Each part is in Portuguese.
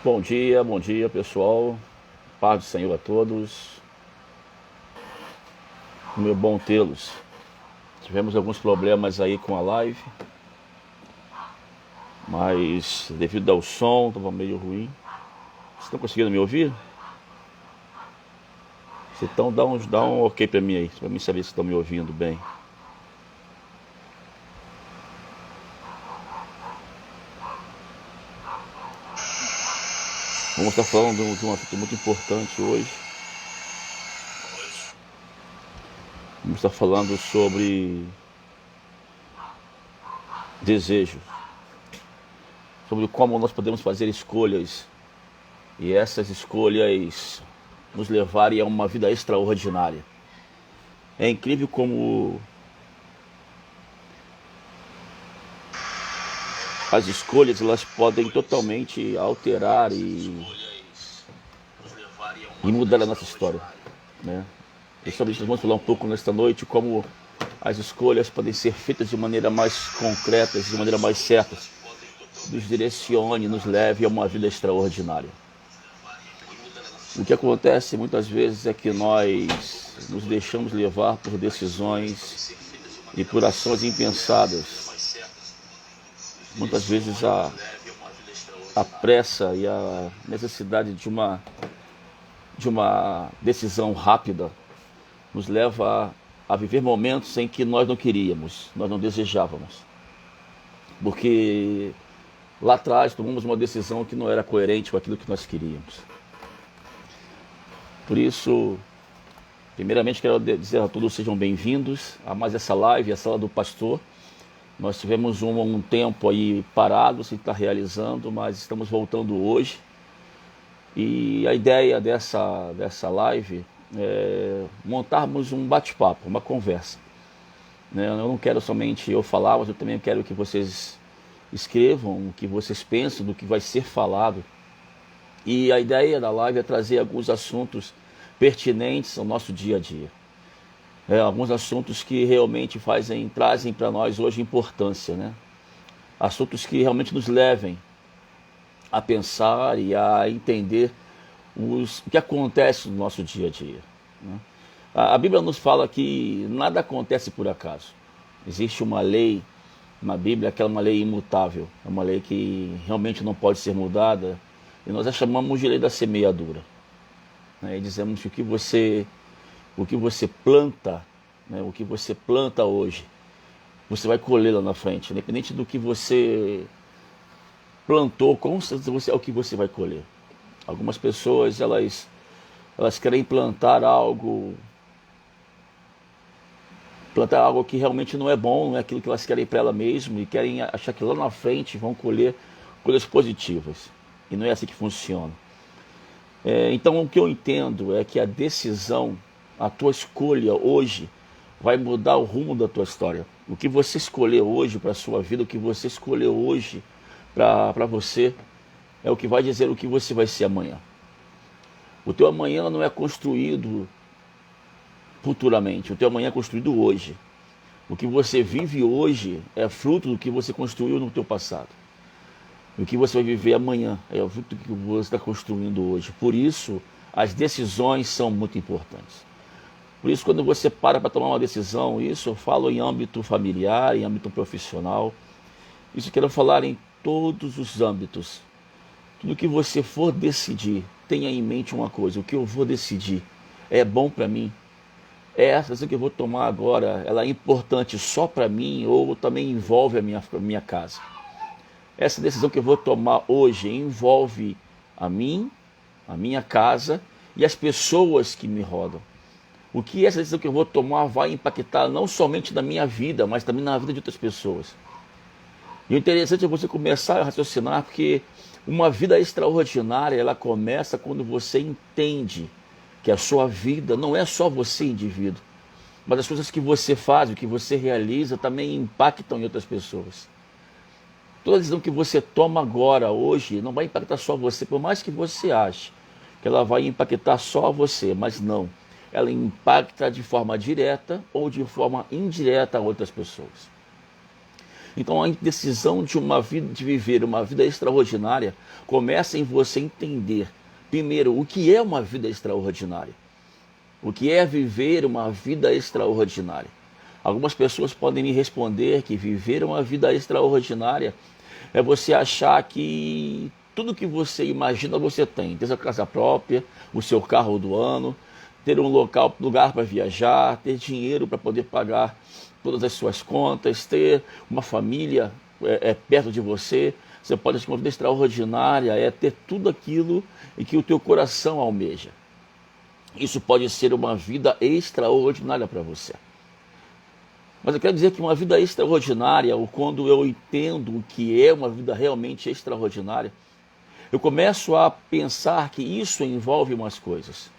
Bom dia pessoal. Paz do Senhor a todos. Como é bom tê-los. Tivemos alguns problemas aí com a live, mas devido ao som, estava meio ruim. Vocês estão conseguindo me ouvir? Se então, dá um ok para mim aí, para mim saber se estão me ouvindo bem. Vamos estar falando de um assunto muito importante hoje. Vamos estar falando sobre desejo, sobre como nós podemos fazer escolhas e essas escolhas nos levarem a uma vida extraordinária. É incrível como as escolhas elas podem totalmente alterar e mudar a nossa história, né? E sobre isso vamos falar um pouco nesta noite como as escolhas podem ser feitas de maneira mais concreta, de maneira mais certa, nos direcione, nos leve a uma vida extraordinária. O que acontece muitas vezes é que nós nos deixamos levar por decisões e por ações impensadas. Muitas vezes a pressa e a necessidade de uma decisão rápida nos leva a viver momentos em que nós não queríamos, nós não desejávamos. Porque lá atrás tomamos uma decisão que não era coerente com aquilo que nós queríamos. Por isso, primeiramente quero dizer a todos sejam bem-vindos a mais essa live, a Sala do Pastor. Nós tivemos um tempo aí parado, sem estar realizando, mas estamos voltando hoje. E a ideia dessa live é montarmos um bate-papo, uma conversa, né? Eu não quero somente eu falar, mas eu também quero que vocês escrevam o que vocês pensam do que vai ser falado. E a ideia da live é trazer alguns assuntos pertinentes ao nosso dia a dia. Alguns assuntos que realmente trazem para nós hoje importância, né? Assuntos que realmente nos levem a pensar e a entender o que acontece no nosso dia a dia, né? A Bíblia nos fala que nada acontece por acaso. Existe uma lei na Bíblia que é uma lei imutável, é uma lei que realmente não pode ser mudada, e nós a chamamos de lei da semeadura, né? E dizemos que o que você planta, né, o que você planta hoje, você vai colher lá na frente, independente do que você plantou, com certeza é o que você vai colher. Algumas pessoas elas querem plantar algo que realmente não é bom, não é aquilo que elas querem para ela mesma e querem achar que lá na frente vão colher coisas positivas. E não é assim que funciona. Então o que eu entendo é que a decisão, a tua escolha hoje vai mudar o rumo da tua história. O que você escolher hoje para a sua vida, o que você escolher hoje para você, é o que vai dizer o que você vai ser amanhã. O teu amanhã não é construído futuramente, o teu amanhã é construído hoje. O que você vive hoje é fruto do que você construiu no teu passado. O que você vai viver amanhã é o fruto do que você está construindo hoje. Por isso, as decisões são muito importantes. Por isso, quando você para tomar uma decisão, isso eu falo em âmbito familiar, em âmbito profissional. Isso eu quero falar em todos os âmbitos. Tudo que você for decidir, tenha em mente uma coisa: o que eu vou decidir é bom para mim? Essa decisão que eu vou tomar agora, ela é importante só para mim ou também envolve a minha casa? Essa decisão que eu vou tomar hoje envolve a mim, a minha casa e as pessoas que me rodam. O que essa decisão que eu vou tomar vai impactar não somente na minha vida, mas também na vida de outras pessoas. E o interessante é você começar a raciocinar, porque uma vida extraordinária, ela começa quando você entende que a sua vida não é só você, indivíduo, mas as coisas que você faz, o que você realiza, também impactam em outras pessoas. Toda decisão que você toma agora, hoje, não vai impactar só você, por mais que você ache que ela vai impactar só você, mas não. Ela impacta de forma direta ou de forma indireta a outras pessoas. Então a decisão de uma vida, de viver uma vida extraordinária, começa em você entender, primeiro, o que é uma vida extraordinária. O que é viver uma vida extraordinária? Algumas pessoas podem me responder que viver uma vida extraordinária é você achar que tudo que você imagina você tem. Ter sua casa própria, o seu carro do ano, ter um lugar para viajar, ter dinheiro para poder pagar todas as suas contas, ter uma família perto de você. Você pode achar que uma vida extraordinária é ter tudo aquilo em que o teu coração almeja. Isso pode ser uma vida extraordinária para você. Mas eu quero dizer que uma vida extraordinária, ou quando eu entendo o que é uma vida realmente extraordinária, eu começo a pensar que isso envolve umas coisas.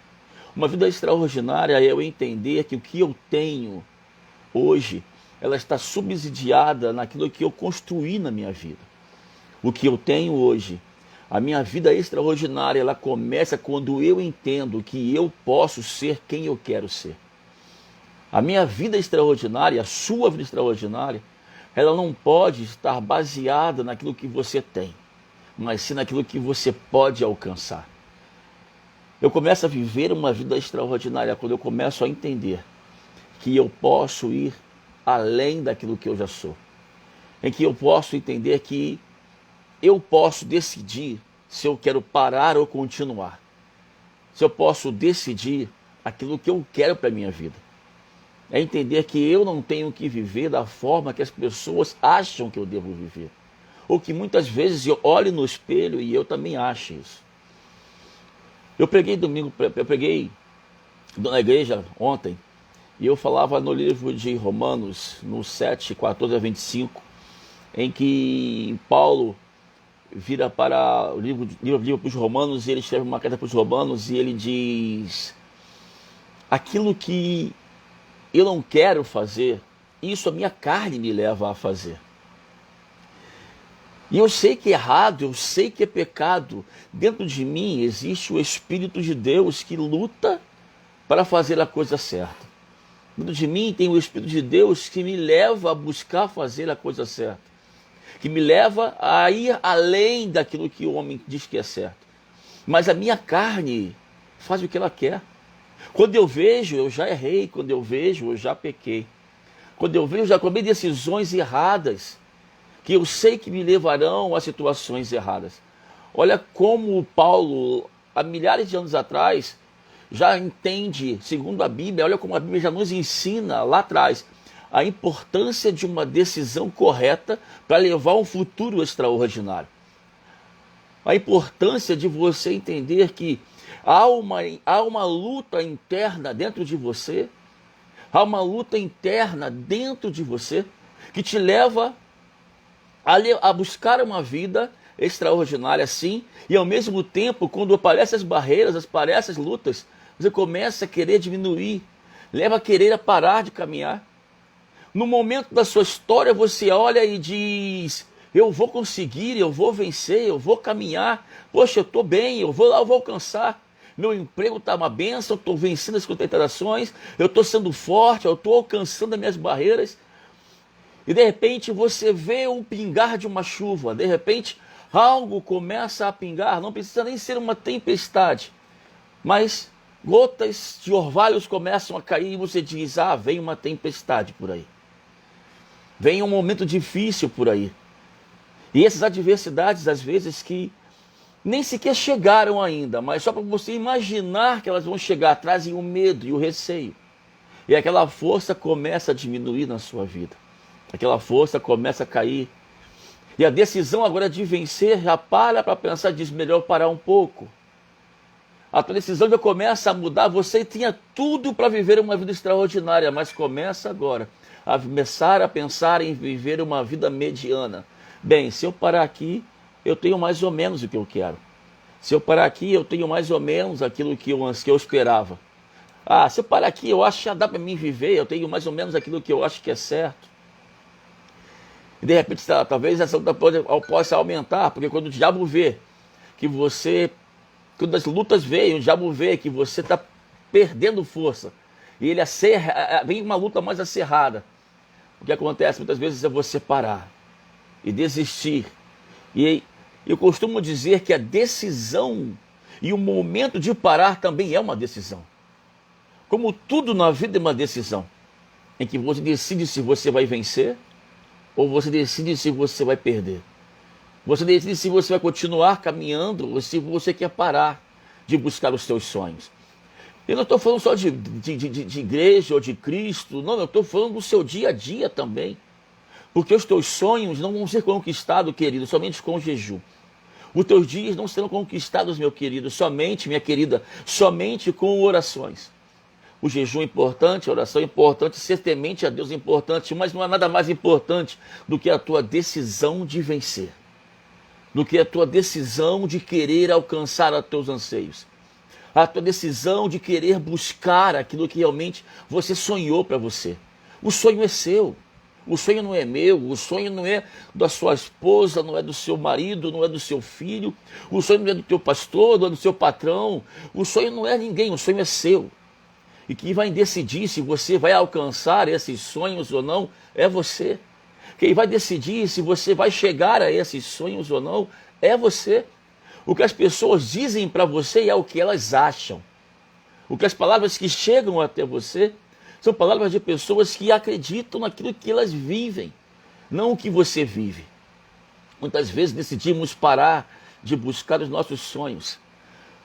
Uma vida extraordinária é eu entender que o que eu tenho hoje, ela está subsidiada naquilo que eu construí na minha vida. O que eu tenho hoje, a minha vida extraordinária, ela começa quando eu entendo que eu posso ser quem eu quero ser. A minha vida extraordinária, a sua vida extraordinária, ela não pode estar baseada naquilo que você tem, mas sim naquilo que você pode alcançar. Eu começo a viver uma vida extraordinária quando eu começo a entender que eu posso ir além daquilo que eu já sou. Em que eu posso entender que eu posso decidir se eu quero parar ou continuar. Se eu posso decidir aquilo que eu quero para a minha vida. É entender que eu não tenho que viver da forma que as pessoas acham que eu devo viver. Ou que muitas vezes eu olho no espelho e eu também acho isso. Eu preguei na igreja ontem, e eu falava no livro de Romanos, no 7, 14 a 25, em que Paulo vira para o livro para os Romanos, e ele escreve uma carta para os Romanos, e ele diz: aquilo que eu não quero fazer, isso a minha carne me leva a fazer. E eu sei que é errado, eu sei que é pecado. Dentro de mim existe o Espírito de Deus que luta para fazer a coisa certa. Dentro de mim tem o Espírito de Deus que me leva a buscar fazer a coisa certa. Que me leva a ir além daquilo que o homem diz que é certo. Mas a minha carne faz o que ela quer. Quando eu vejo, eu já errei. Quando eu vejo, eu já pequei. Quando eu vejo, eu já tomei decisões erradas, que eu sei que me levarão a situações erradas. Olha como Paulo, há milhares de anos atrás, já entende, segundo a Bíblia, olha como a Bíblia já nos ensina lá atrás, a importância de uma decisão correta para levar a um futuro extraordinário. A importância de você entender que há uma luta interna dentro de você, que te leva a buscar uma vida extraordinária, sim, e ao mesmo tempo, quando aparecem as barreiras, aparecem as lutas, você começa a querer diminuir, leva a querer parar de caminhar. No momento da sua história, você olha e diz: eu vou conseguir, eu vou vencer, eu vou caminhar, poxa, eu estou bem, eu vou alcançar. Meu emprego está uma bênção, eu estou vencendo as tentações, eu estou sendo forte, eu estou alcançando as minhas barreiras. E de repente você vê um pingar de uma chuva, de repente algo começa a pingar, não precisa nem ser uma tempestade, mas gotas de orvalhos começam a cair e você diz: ah, vem uma tempestade por aí. Vem um momento difícil por aí. E essas adversidades, às vezes, que nem sequer chegaram ainda, mas só para você imaginar que elas vão chegar, trazem o medo e o receio. E aquela força começa a diminuir na sua vida. Aquela força começa a cair. E a decisão agora de vencer já para pensar, diz: melhor parar um pouco. A tua decisão já começa a mudar. Você tinha tudo para viver uma vida extraordinária, mas começa agora a começar a pensar em viver uma vida mediana. Bem, se eu parar aqui, eu tenho mais ou menos o que eu quero. Se eu parar aqui, eu tenho mais ou menos aquilo que eu esperava. Ah, se eu parar aqui, eu acho que já dá para mim viver, eu tenho mais ou menos aquilo que eu acho que é certo. E de repente, talvez essa luta possa aumentar, porque quando o diabo vê que você, quando as lutas veem, o diabo vê que você está perdendo força, e ele vem uma luta mais acirrada. O que acontece muitas vezes é você parar. e desistir. E eu costumo dizer que a decisão e o momento de parar também é uma decisão. Como tudo na vida é uma decisão, em que você decide se você vai vencer ou você decide se você vai perder. Você decide se você vai continuar caminhando ou se você quer parar de buscar os seus sonhos. Eu não estou falando só de igreja ou de Cristo, não, eu estou falando do seu dia a dia também. Porque os teus sonhos não vão ser conquistados, querido, somente com jejum. Os teus dias não serão conquistados, meu querido, somente, minha querida, somente com orações. O jejum é importante, a oração é importante, ser temente a Deus é importante, mas não há nada mais importante do que a tua decisão de vencer, do que a tua decisão de querer alcançar os teus anseios, a tua decisão de querer buscar aquilo que realmente você sonhou para você. O sonho é seu, o sonho não é meu, o sonho não é da sua esposa, não é do seu marido, não é do seu filho, o sonho não é do teu pastor, não é do seu patrão, o sonho não é ninguém, o sonho é seu. E quem vai decidir se você vai alcançar esses sonhos ou não é você. Quem vai decidir se você vai chegar a esses sonhos ou não é você. O que as pessoas dizem para você é o que elas acham. O que as palavras que chegam até você são palavras de pessoas que acreditam naquilo que elas vivem, não o que você vive. Muitas vezes decidimos parar de buscar os nossos sonhos.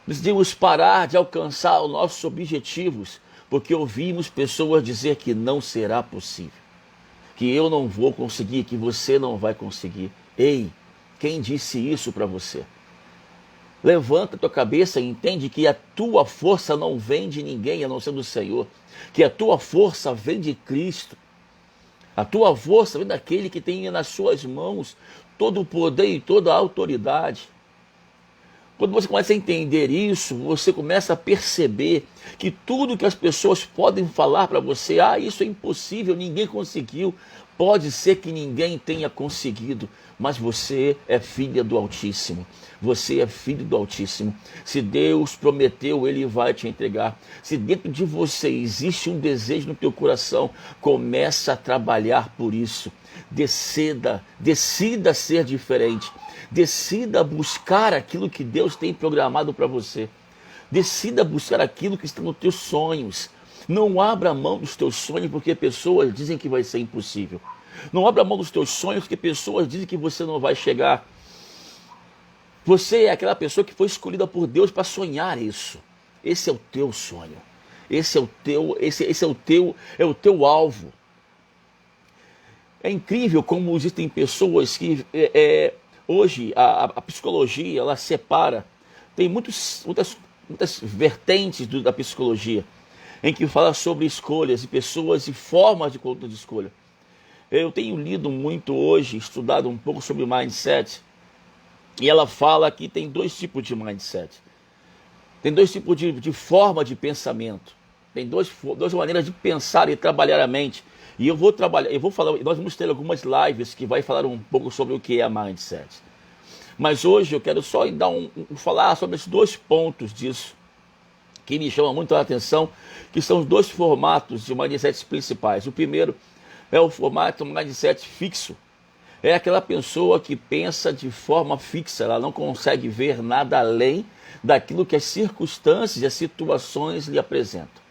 Decidimos parar de alcançar os nossos objetivos, porque ouvimos pessoas dizer que não será possível, que eu não vou conseguir, que você não vai conseguir. Ei, quem disse isso para você? Levanta a tua cabeça e entende que a tua força não vem de ninguém a não ser do Senhor, que a tua força vem de Cristo. A tua força vem daquele que tem nas suas mãos todo o poder e toda a autoridade. Quando você começa a entender isso, você começa a perceber que tudo que as pessoas podem falar para você, isso é impossível, ninguém conseguiu, pode ser que ninguém tenha conseguido, mas você é filha do Altíssimo, você é filho do Altíssimo. Se Deus prometeu, Ele vai te entregar. Se dentro de você existe um desejo no teu coração, começa a trabalhar por isso. Decida ser diferente. Decida buscar aquilo que Deus tem programado para você. Decida buscar aquilo que está nos teus sonhos. Não abra mão dos teus sonhos porque pessoas dizem que vai ser impossível. Não abra mão dos teus sonhos porque pessoas dizem que você não vai chegar. Você é aquela pessoa que foi escolhida por Deus para sonhar isso. Esse é o teu sonho. Esse é o teu alvo. É incrível como existem pessoas que hoje a psicologia ela separa, tem muitas vertentes da psicologia, em que fala sobre escolhas de pessoas e formas de conduta de escolha. Eu tenho lido muito hoje, estudado um pouco sobre mindset, e ela fala que tem dois tipos de mindset. Tem dois tipos de forma de pensamento. Tem duas maneiras de pensar e trabalhar a mente. E eu vou falar, nós vamos ter algumas lives que vai falar um pouco sobre o que é mindset. Mas hoje eu quero só falar sobre esses dois pontos disso, que me chamam muito a atenção, que são os dois formatos de mindset principais. O primeiro é o formato mindset fixo. É aquela pessoa que pensa de forma fixa, ela não consegue ver nada além daquilo que as circunstâncias e as situações lhe apresentam.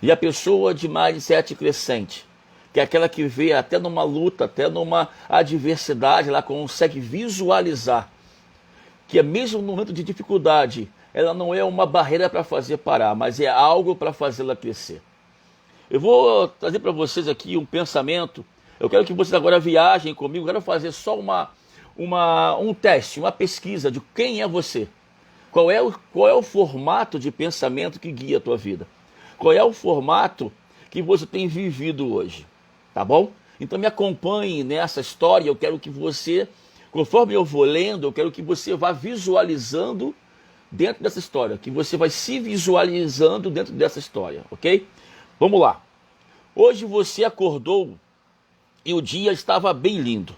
E a pessoa de mindset crescente, que é aquela que vê até numa luta, até numa adversidade, ela consegue visualizar que mesmo no momento de dificuldade, ela não é uma barreira para fazer parar, mas é algo para fazê-la crescer. Eu vou trazer para vocês aqui um pensamento. Eu quero que vocês agora viajem comigo. Eu quero fazer só um teste, uma pesquisa de quem é você. Qual é o formato de pensamento que guia a tua vida? Qual é o formato que você tem vivido hoje? Tá bom? Então me acompanhe nessa história. Eu quero que você, conforme eu vou lendo, eu quero que você vá visualizando dentro dessa história. Que você vai se visualizando dentro dessa história, ok? Vamos lá. Hoje você acordou e o dia estava bem lindo.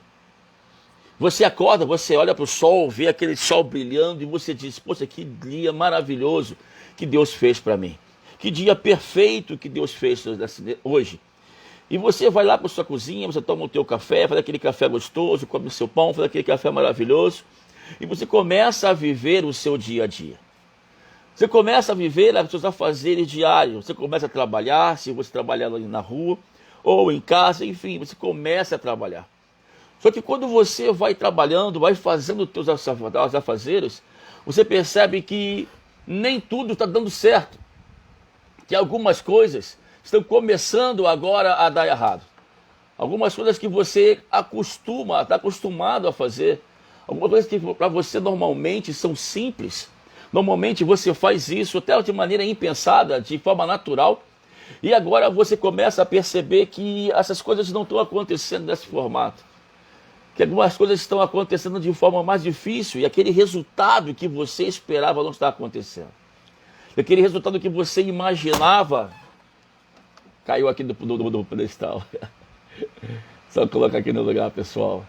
Você acorda, você olha para o sol, vê aquele sol brilhando e você diz, poxa, que dia maravilhoso que Deus fez para mim. Que dia perfeito que Deus fez hoje. E você vai lá para sua cozinha, você toma o teu café, faz aquele café gostoso, come o seu pão, faz aquele café maravilhoso. E você começa a viver o seu dia a dia. Você começa a viver os seus afazeres diários. Você começa a trabalhar, se você trabalhar ali na rua, ou em casa, enfim, você começa a trabalhar. Só que quando você vai trabalhando, vai fazendo os teus afazeres, você percebe que nem tudo está dando certo. Que algumas coisas estão começando agora a dar errado. Algumas coisas que você está acostumado a fazer. Algumas coisas que para você normalmente são simples. Normalmente você faz isso até de maneira impensada, de forma natural. E agora você começa a perceber que essas coisas não estão acontecendo desse formato. Que algumas coisas estão acontecendo de forma mais difícil. E aquele resultado que você esperava não está acontecendo. E aquele resultado que você imaginava caiu aqui do pedestal. Só colocar aqui no lugar, pessoal.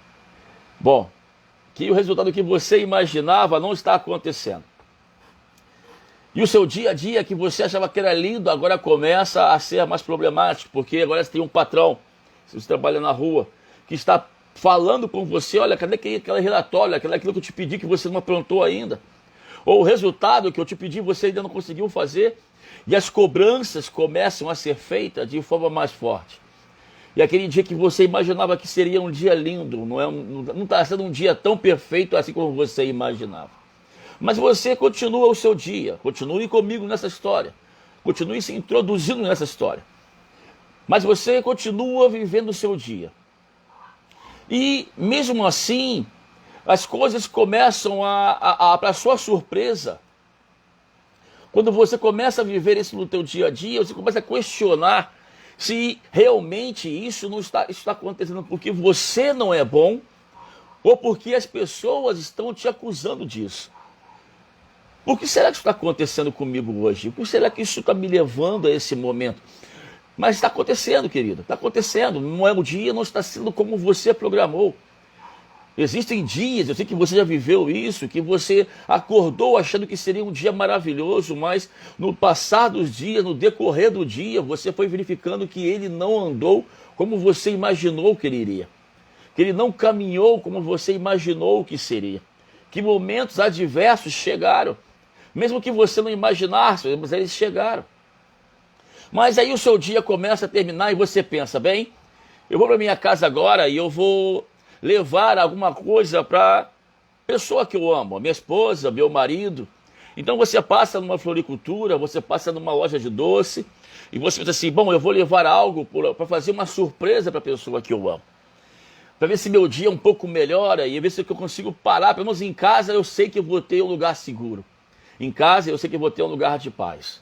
Bom, que o resultado que você imaginava não está acontecendo. E o seu dia a dia que você achava que era lindo, agora começa a ser mais problemático, porque agora você tem um patrão, se você trabalha na rua, que está falando com você, olha, cadê aquele relatório, aquilo que eu te pedi que você não aprontou ainda? Ou o resultado que eu te pedi você ainda não conseguiu fazer, e as cobranças começam a ser feitas de forma mais forte. E aquele dia que você imaginava que seria um dia lindo, não está sendo um dia tão perfeito assim como você imaginava. Mas você continua o seu dia, continue comigo nessa história, continue se introduzindo nessa história. Mas você continua vivendo o seu dia. E mesmo assim, as coisas começam para sua surpresa, quando você começa a viver isso no teu dia a dia, você começa a questionar se realmente isso está acontecendo porque você não é bom ou porque as pessoas estão te acusando disso. Por que será que isso está acontecendo comigo hoje? Por que será que isso está me levando a esse momento? Mas está acontecendo, querido, está acontecendo. Não é o dia, não está sendo como você programou. Existem dias, eu sei que você já viveu isso, que você acordou achando que seria um dia maravilhoso, mas no passar dos dias, no decorrer do dia, você foi verificando que ele não andou como você imaginou que ele iria. Que ele não caminhou como você imaginou que seria. Que momentos adversos chegaram. Mesmo que você não imaginasse, mas eles chegaram. Mas aí o seu dia começa a terminar e você pensa, bem, eu vou para minha casa agora e eu vou levar alguma coisa para a pessoa que eu amo, a minha esposa, meu marido. Então você passa numa floricultura, você passa numa loja de doce e você pensa assim, bom, eu vou levar algo para fazer uma surpresa para a pessoa que eu amo. Para ver se meu dia é um pouco melhora e ver se eu consigo parar, pelo menos em casa eu sei que eu vou ter um lugar seguro. Em casa eu sei que eu vou ter um lugar de paz.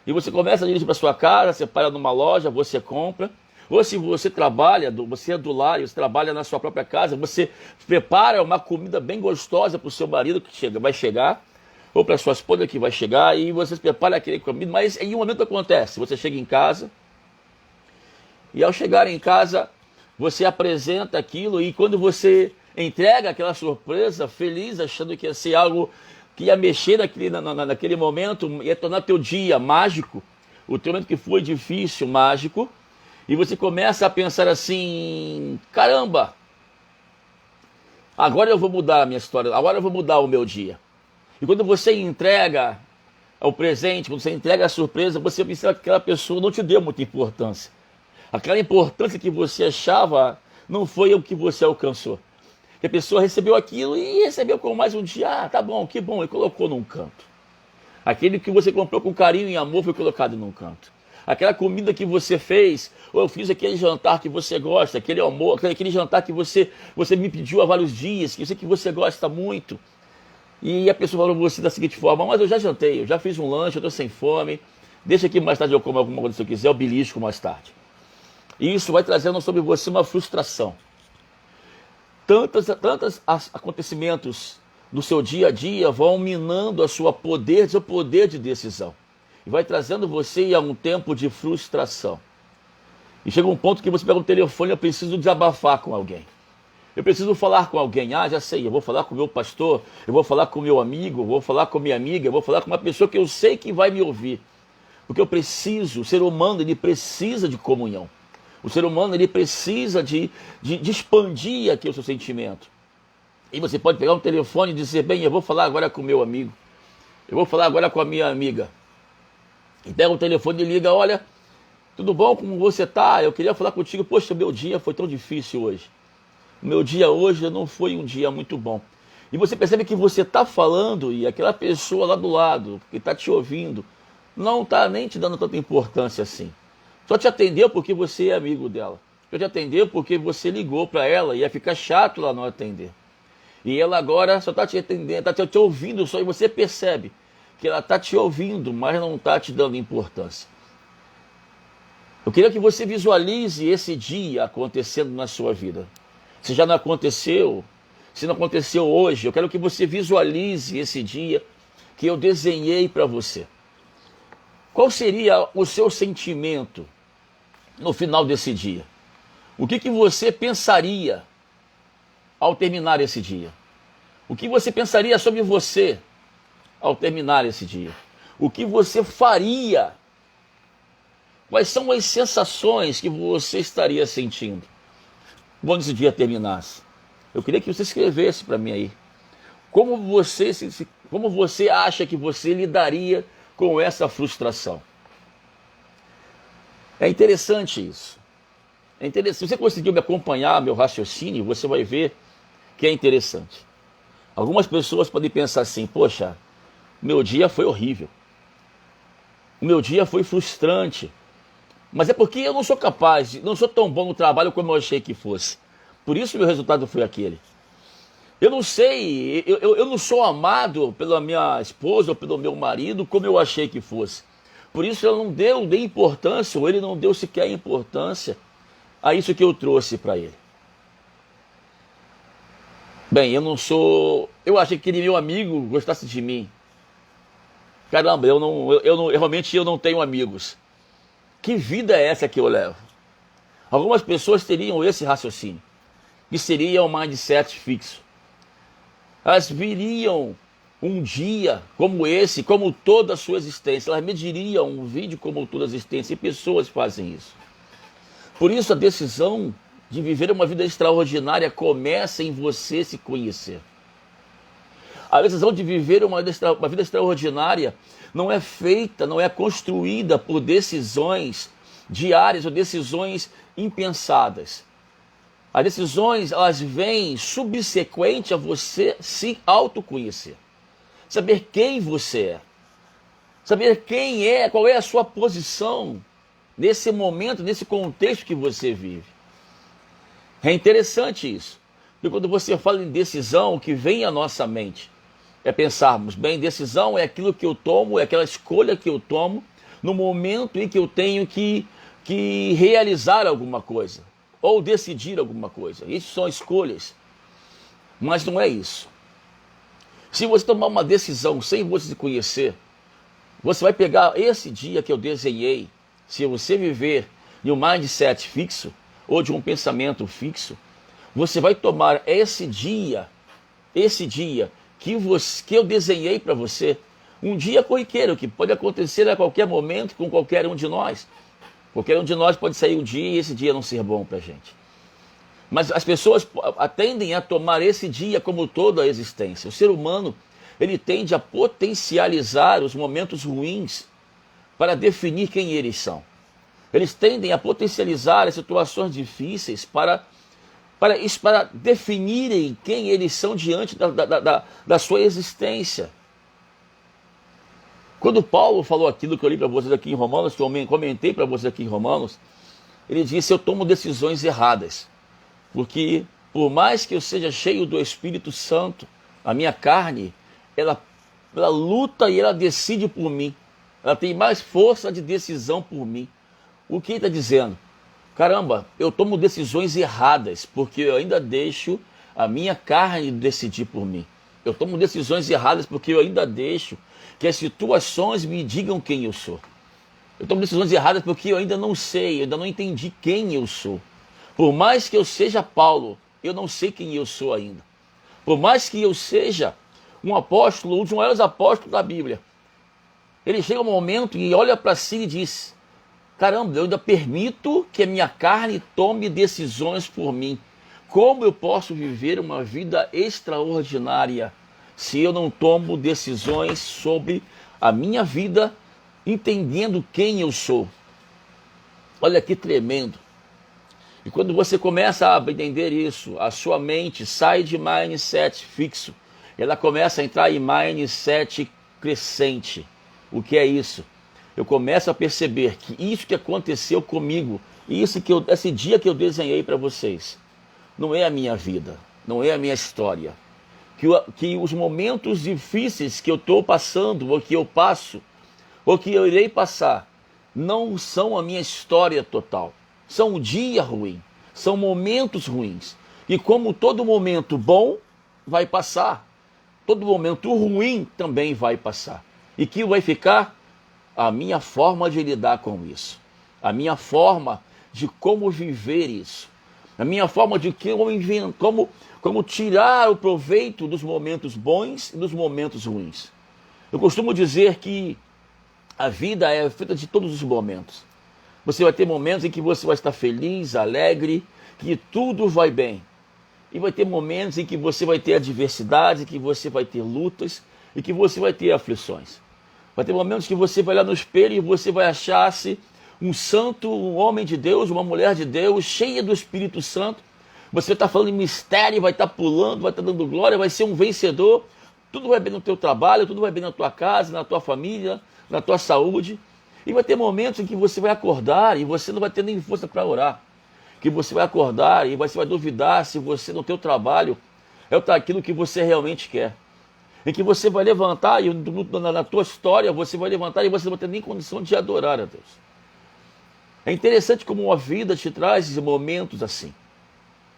E você começa a dirigir para sua casa, você para numa loja, você compra. Ou se você trabalha, você é do lar, você trabalha na sua própria casa, você prepara uma comida bem gostosa para o seu marido que vai chegar, ou para a sua esposa que vai chegar, e você prepara aquele comida, mas em um momento acontece, você chega em casa, e ao chegar em casa, você apresenta aquilo, e quando você entrega aquela surpresa, feliz, achando que ia ser algo que ia mexer naquele momento, ia tornar teu dia mágico, o teu momento que foi difícil, mágico, e você começa a pensar assim, caramba, agora eu vou mudar a minha história, agora eu vou mudar o meu dia. E quando você entrega o presente, quando você entrega a surpresa, você pensa que aquela pessoa não te deu muita importância. Aquela importância que você achava não foi o que você alcançou. Que a pessoa recebeu aquilo e recebeu com mais um dia, tá bom, que bom, e colocou num canto. Aquele que você comprou com carinho e amor foi colocado num canto. Aquela comida que você fez, ou eu fiz aquele jantar que você gosta, aquele almoço, aquele jantar que você me pediu há vários dias, que eu sei que você gosta muito. E a pessoa falou para você da seguinte forma, mas eu já jantei, eu já fiz um lanche, eu estou sem fome, deixa que mais tarde eu como alguma coisa se eu quiser, eu belisco mais tarde. E isso vai trazendo sobre você uma frustração. Tantos acontecimentos no seu dia a dia vão minando o seu poder de decisão. E vai trazendo você a um tempo de frustração. E chega um ponto que você pega um telefone, eu preciso desabafar com alguém. Eu preciso falar com alguém. Ah, já sei, eu vou falar com o meu pastor, eu vou falar com o meu amigo, eu vou falar com a minha amiga, eu vou falar com uma pessoa que eu sei que vai me ouvir. Porque eu preciso, o ser humano, ele precisa de comunhão. O ser humano ele precisa de expandir aqui o seu sentimento. E você pode pegar um telefone e dizer, bem, eu vou falar agora com o meu amigo. Eu vou falar agora com a minha amiga. E pega o telefone e liga, olha, tudo bom, como você está? Eu queria falar contigo, poxa, meu dia foi tão difícil hoje. O meu dia hoje não foi um dia muito bom. E você percebe que você está falando e aquela pessoa lá do lado, que está te ouvindo, não está nem te dando tanta importância assim. Só te atendeu porque você é amigo dela. Só te atendeu porque você ligou para ela e ia ficar chato ela não atender. E ela agora só está te atendendo, está te ouvindo só, e você percebe que ela está te ouvindo, mas não está te dando importância. Eu queria que você visualize esse dia acontecendo na sua vida. Se já não aconteceu, se não aconteceu hoje, eu quero que você visualize esse dia que eu desenhei para você. Qual seria o seu sentimento no final desse dia? O que você pensaria ao terminar esse dia? O que você pensaria sobre você ao terminar esse dia? O que você faria? Quais são as sensações que você estaria sentindo quando esse dia terminasse? Eu queria que você escrevesse para mim aí. Como você acha que você lidaria com essa frustração? É interessante isso. É interessante. Se você conseguiu me acompanhar, meu raciocínio, você vai ver que é interessante. Algumas pessoas podem pensar assim, poxa, meu dia foi horrível. O meu dia foi frustrante. Mas é porque eu não sou capaz, não sou tão bom no trabalho como eu achei que fosse. Por isso meu resultado foi aquele. Eu não sei, eu não sou amado pela minha esposa ou pelo meu marido como eu achei que fosse. Por isso ela não deu importância, ou ele não deu sequer importância a isso que eu trouxe para ele. Bem, eu achei que aquele meu amigo gostasse de mim. Caramba, realmente eu não tenho amigos. Que vida é essa que eu levo? Algumas pessoas teriam esse raciocínio, que seria um mindset fixo. Elas viriam um dia como esse, como toda a sua existência. Elas mediriam um vídeo como toda a existência, e pessoas fazem isso. Por isso a decisão de viver uma vida extraordinária começa em você se conhecer. A decisão de viver uma vida extraordinária não é feita, não é construída por decisões diárias ou decisões impensadas. As decisões, elas vêm subsequente a você se autoconhecer. Saber quem você é. Saber quem é, qual é a sua posição nesse momento, nesse contexto que você vive. É interessante isso. Porque quando você fala em decisão, o que vem à nossa mente é pensarmos, bem, decisão é aquilo que eu tomo, é aquela escolha que eu tomo no momento em que eu tenho que realizar alguma coisa, ou decidir alguma coisa. Isso são escolhas, mas não é isso. Se você tomar uma decisão sem você se conhecer, você vai pegar esse dia que eu desenhei, se você viver em um mindset fixo, ou de um pensamento fixo, você vai tomar esse dia que eu desenhei para você, um dia corriqueiro, que pode acontecer a qualquer momento com qualquer um de nós. Qualquer um de nós pode sair um dia e esse dia não ser bom para a gente. Mas as pessoas tendem a tomar esse dia como toda a existência. O ser humano, ele tende a potencializar os momentos ruins para definir quem eles são. Eles tendem a potencializar as situações difíceis para definirem quem eles são diante da sua existência. Quando Paulo falou aquilo que eu li para vocês aqui em Romanos, que eu comentei para vocês aqui em Romanos, ele disse, eu tomo decisões erradas, porque por mais que eu seja cheio do Espírito Santo, a minha carne, ela luta e ela decide por mim, ela tem mais força de decisão por mim. O que ele está dizendo? Caramba, eu tomo decisões erradas, porque eu ainda deixo a minha carne decidir por mim. Eu tomo decisões erradas porque eu ainda deixo que as situações me digam quem eu sou. Eu tomo decisões erradas porque eu ainda não sei, eu ainda não entendi quem eu sou. Por mais que eu seja Paulo, eu não sei quem eu sou ainda. Por mais que eu seja um apóstolo, um dos maiores apóstolos da Bíblia, ele chega um momento e olha para si e diz, Caramba, eu ainda permito que a minha carne tome decisões por mim. Como eu posso viver uma vida extraordinária se eu não tomo decisões sobre a minha vida, entendendo quem eu sou? Olha que tremendo. E quando você começa a entender isso, a sua mente sai de mindset fixo. Ela começa a entrar em mindset crescente. O que é isso? Eu começo a perceber que isso que aconteceu comigo, esse dia que eu desenhei para vocês, não é a minha vida, não é a minha história. Que os momentos difíceis que eu estou passando, ou que eu passo, ou que eu irei passar, não são a minha história total. São um dia ruim, são momentos ruins. E como todo momento bom vai passar, todo momento ruim também vai passar. E que vai ficar a minha forma de lidar com isso, a minha forma de como viver isso, a minha forma de como tirar o proveito dos momentos bons e dos momentos ruins. Eu costumo dizer que a vida é feita de todos os momentos. Você vai ter momentos em que você vai estar feliz, alegre, que tudo vai bem. E vai ter momentos em que você vai ter adversidades, que você vai ter lutas e que você vai ter aflições. Vai ter momentos que você vai olhar no espelho e você vai achar-se um santo, um homem de Deus, uma mulher de Deus, cheia do Espírito Santo. Você vai estar falando em mistério, vai estar pulando, vai estar dando glória, vai ser um vencedor. Tudo vai bem no teu trabalho, tudo vai bem na tua casa, na tua família, na tua saúde. E vai ter momentos em que você vai acordar e você não vai ter nem força para orar. Que você vai acordar e você vai duvidar se você no teu trabalho é aquilo que você realmente quer. Em que você vai levantar e na tua história você vai levantar e você não vai ter nem condição de adorar a Deus. É interessante como a vida te traz momentos assim.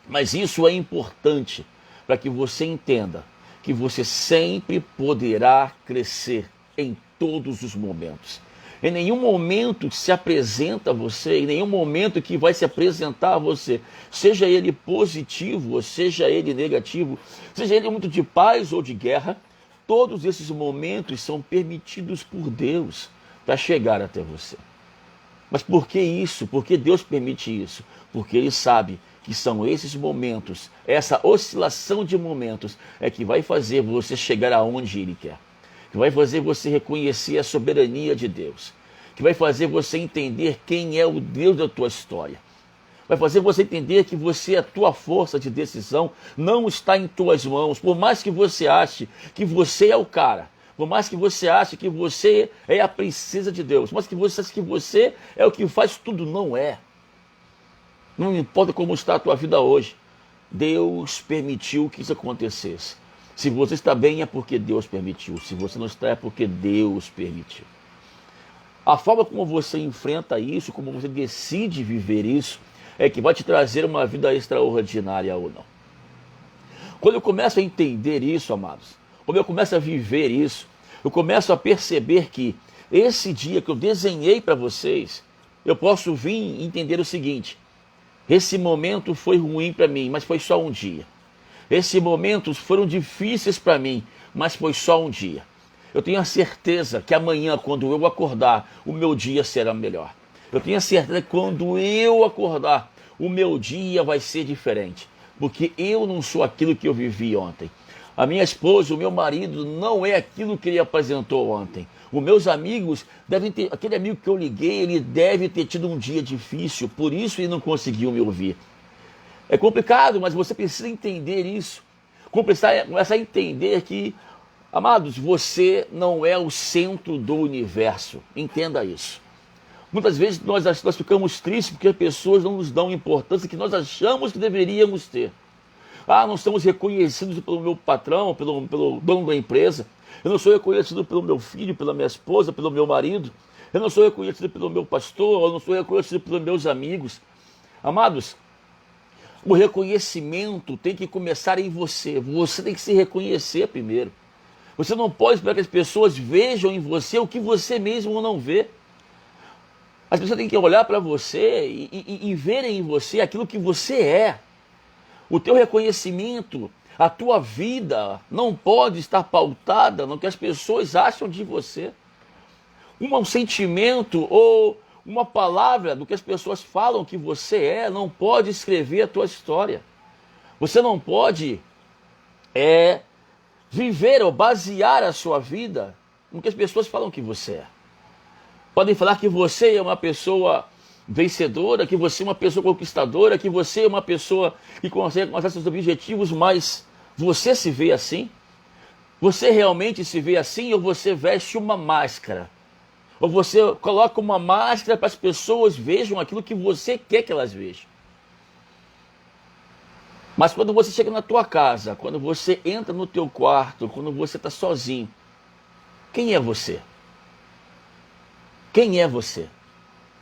Mas isso é importante para que você entenda que você sempre poderá crescer em todos os momentos. Em nenhum momento se apresenta a você, em nenhum momento que vai se apresentar a você, seja ele positivo ou seja ele negativo, seja ele muito de paz ou de guerra, todos esses momentos são permitidos por Deus para chegar até você. Mas por que isso? Por que Deus permite isso? Porque Ele sabe que são esses momentos, essa oscilação de momentos, é que vai fazer você chegar aonde Ele quer. Que vai fazer você reconhecer a soberania de Deus. Que vai fazer você entender quem é o Deus da tua história. Vai fazer você entender que a tua força de decisão não está em tuas mãos. Por mais que você ache que você é o cara, por mais que você ache que você é a princesa de Deus, por mais que você ache que você é o que faz tudo, não é. Não importa como está a tua vida hoje, Deus permitiu que isso acontecesse. Se você está bem é porque Deus permitiu, se você não está é porque Deus permitiu. A forma como você enfrenta isso, como você decide viver isso, é que vai te trazer uma vida extraordinária ou não. Quando eu começo a entender isso, amados, quando eu começo a viver isso, eu começo a perceber que esse dia que eu desenhei para vocês, eu posso vir entender o seguinte: esse momento foi ruim para mim, mas foi só um dia. Esses momentos foram difíceis para mim, mas foi só um dia. Eu tenho a certeza que amanhã, quando eu acordar, o meu dia será melhor. Eu tenho a certeza que quando eu acordar, o meu dia vai ser diferente. Porque eu não sou aquilo que eu vivi ontem. A minha esposa, o meu marido, não é aquilo que ele apresentou ontem. Os meus amigos devem ter... Aquele amigo que eu liguei, ele deve ter tido um dia difícil. Por isso ele não conseguiu me ouvir. É complicado, mas você precisa entender isso. Começar a entender que, amados, você não é o centro do universo. Entenda isso. Muitas vezes nós ficamos tristes porque as pessoas não nos dão a importância que nós achamos que deveríamos ter. Não somos reconhecidos pelo meu patrão, pelo dono da empresa. Eu não sou reconhecido pelo meu filho, pela minha esposa, pelo meu marido. Eu não sou reconhecido pelo meu pastor, eu não sou reconhecido pelos meus amigos. Amados, o reconhecimento tem que começar em você. Você tem que se reconhecer primeiro. Você não pode esperar que as pessoas vejam em você o que você mesmo não vê. As pessoas têm que olhar para você e verem em você aquilo que você é. O teu reconhecimento, a tua vida não pode estar pautada no que as pessoas acham de você. Um sentimento ou uma palavra do que as pessoas falam que você é, não pode escrever a tua história. Você não pode viver ou basear a sua vida no que as pessoas falam que você é. Podem falar que você é uma pessoa vencedora, que você é uma pessoa conquistadora, que você é uma pessoa que consegue alcançar seus objetivos, mas você se vê assim? Você realmente se vê assim ou você veste uma máscara? Ou você coloca uma máscara para as pessoas vejam aquilo que você quer que elas vejam? Mas quando você chega na tua casa, quando você entra no teu quarto, quando você está sozinho, quem é você? Quem é você?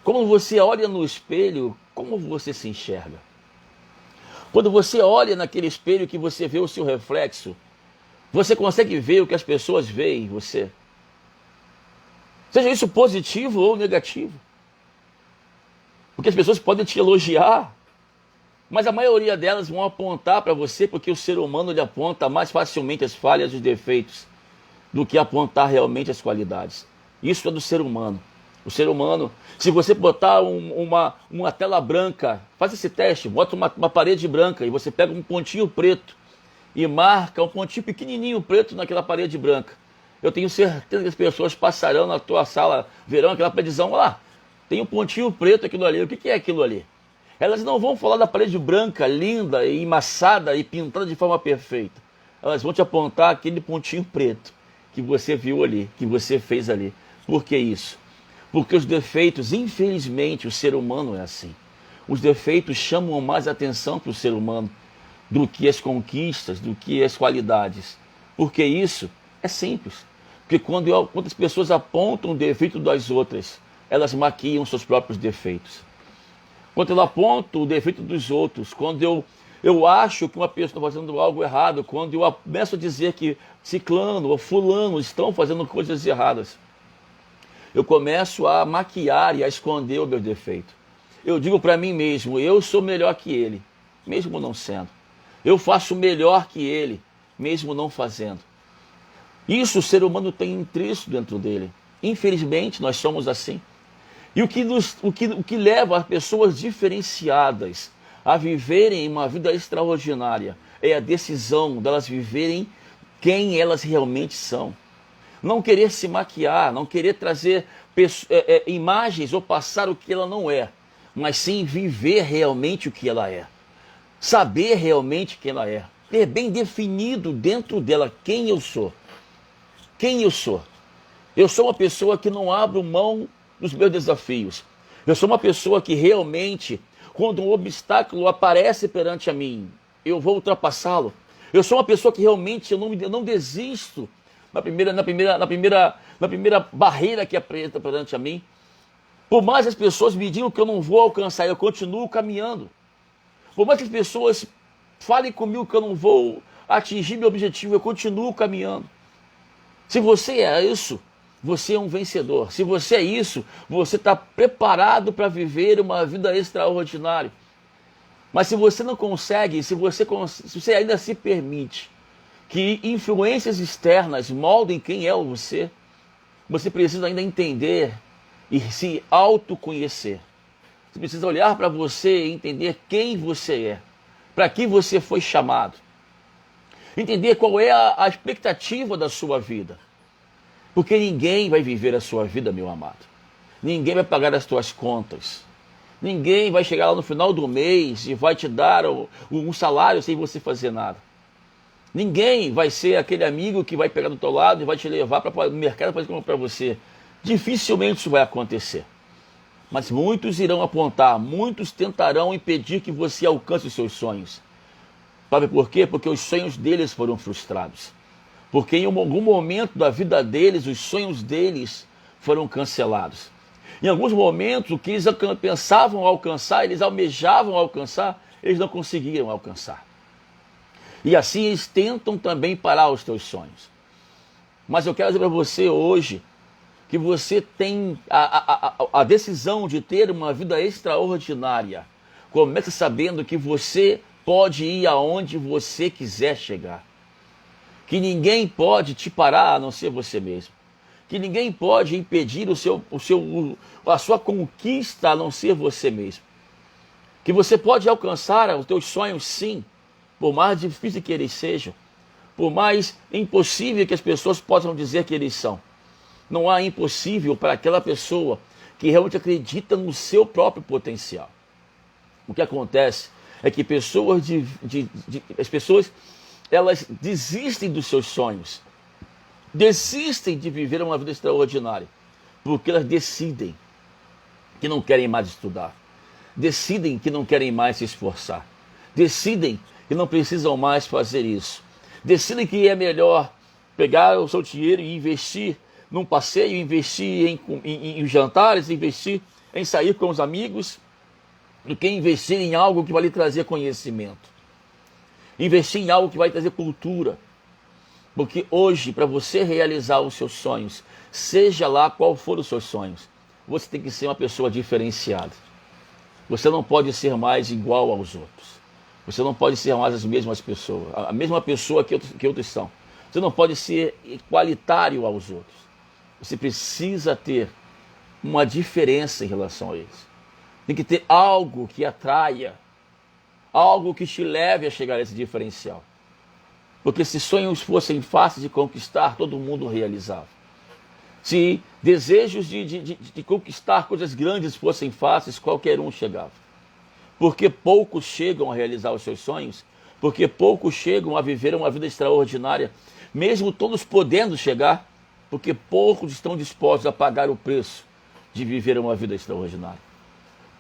Como você olha no espelho, como você se enxerga? Quando você olha naquele espelho que você vê o seu reflexo, você consegue ver o que as pessoas veem em você? Seja isso positivo ou negativo. Porque as pessoas podem te elogiar, mas a maioria delas vão apontar para você porque o ser humano ele aponta mais facilmente as falhas e os defeitos do que apontar realmente as qualidades. Isso é do ser humano. O ser humano, se você botar uma tela branca, faz esse teste, bota uma parede branca e você pega um pontinho preto e marca um pontinho pequenininho preto naquela parede branca. Eu tenho certeza que as pessoas passarão na tua sala, verão aquela paredezão, olha lá, tem um pontinho preto aquilo ali, o que é aquilo ali? Elas não vão falar da parede branca, linda e emassada e pintada de forma perfeita. Elas vão te apontar aquele pontinho preto que você viu ali, que você fez ali. Por que isso? Porque os defeitos, infelizmente, o ser humano é assim. Os defeitos chamam mais atenção para o ser humano do que as conquistas, do que as qualidades. Porque isso é simples. Porque quando as pessoas apontam o defeito das outras, elas maquiam seus próprios defeitos. Quando eu aponto o defeito dos outros, quando eu acho que uma pessoa está fazendo algo errado, quando eu começo a dizer que ciclano ou fulano estão fazendo coisas erradas, eu começo a maquiar e a esconder o meu defeito. Eu digo para mim mesmo, eu sou melhor que ele, mesmo não sendo. Eu faço melhor que ele, mesmo não fazendo. Isso o ser humano tem intrínseco dentro dele. Infelizmente, nós somos assim. E o que leva as pessoas diferenciadas a viverem uma vida extraordinária é a decisão delas viverem quem elas realmente são. Não querer se maquiar, não querer trazer imagens ou passar o que ela não é, mas sim viver realmente o que ela é. Saber realmente quem ela é. Ter bem definido dentro dela quem eu sou. Quem eu sou. Eu sou uma pessoa que não abro mão dos meus desafios. Eu sou uma pessoa que realmente, quando um obstáculo aparece perante a mim, eu vou ultrapassá-lo. Eu sou uma pessoa que realmente eu não desisto na primeira barreira que apresenta perante a mim. Por mais as pessoas me digam que eu não vou alcançar, eu continuo caminhando. Por mais que as pessoas falem comigo que eu não vou atingir meu objetivo, eu continuo caminhando. Se você é isso, você é um vencedor. Se você é isso, você está preparado para viver uma vida extraordinária. Mas se você não consegue, se você ainda se permite que influências externas moldem quem é você, você precisa ainda entender e se autoconhecer. Você precisa olhar para você e entender quem você é, para que você foi chamado. Entender qual é a expectativa da sua vida. Porque ninguém vai viver a sua vida, meu amado. Ninguém vai pagar as tuas contas. Ninguém vai chegar lá no final do mês e vai te dar um salário sem você fazer nada. Ninguém vai ser aquele amigo que vai pegar do teu lado e vai te levar para o mercado para fazer compra para você. Dificilmente isso vai acontecer. Mas muitos irão apontar, muitos tentarão impedir que você alcance os seus sonhos. Sabe por quê? Porque os sonhos deles foram frustrados. Porque em algum momento da vida deles, os sonhos deles foram cancelados. Em alguns momentos, o que eles pensavam alcançar, eles almejavam alcançar, eles não conseguiram alcançar. E assim eles tentam também parar os teus sonhos. Mas eu quero dizer para você hoje, que você tem a decisão de ter uma vida extraordinária. Comece sabendo que você pode ir aonde você quiser chegar. Que ninguém pode te parar a não ser você mesmo. que ninguém pode impedir a sua conquista a não ser você mesmo. Que você pode alcançar os teus sonhos, sim, por mais difícil que eles sejam, por mais impossível que as pessoas possam dizer que eles são. Não há impossível para aquela pessoa que realmente acredita no seu próprio potencial. O que acontece é que as pessoas elas desistem dos seus sonhos, desistem de viver uma vida extraordinária, porque elas decidem que não querem mais estudar, decidem que não querem mais se esforçar, decidem que não precisam mais fazer isso, decidem que é melhor pegar o seu dinheiro e investir num passeio, investir em jantares, investir em sair com os amigos, do que investir em algo que vai lhe trazer conhecimento, investir em algo que vai trazer cultura. Porque hoje, para você realizar os seus sonhos, seja lá qual for os seus sonhos, você tem que ser uma pessoa diferenciada. Você não pode ser mais igual aos outros. Você não pode ser mais as mesmas pessoas, a mesma pessoa que outros são. Você não pode ser igualitário aos outros. Você precisa ter uma diferença em relação a eles. Tem que ter algo que atraia, algo que te leve a chegar a esse diferencial. Porque se sonhos fossem fáceis de conquistar, todo mundo realizava. Se desejos de conquistar coisas grandes fossem fáceis, qualquer um chegava. Porque poucos chegam a realizar os seus sonhos, porque poucos chegam a viver uma vida extraordinária, mesmo todos podendo chegar, porque poucos estão dispostos a pagar o preço de viver uma vida extraordinária.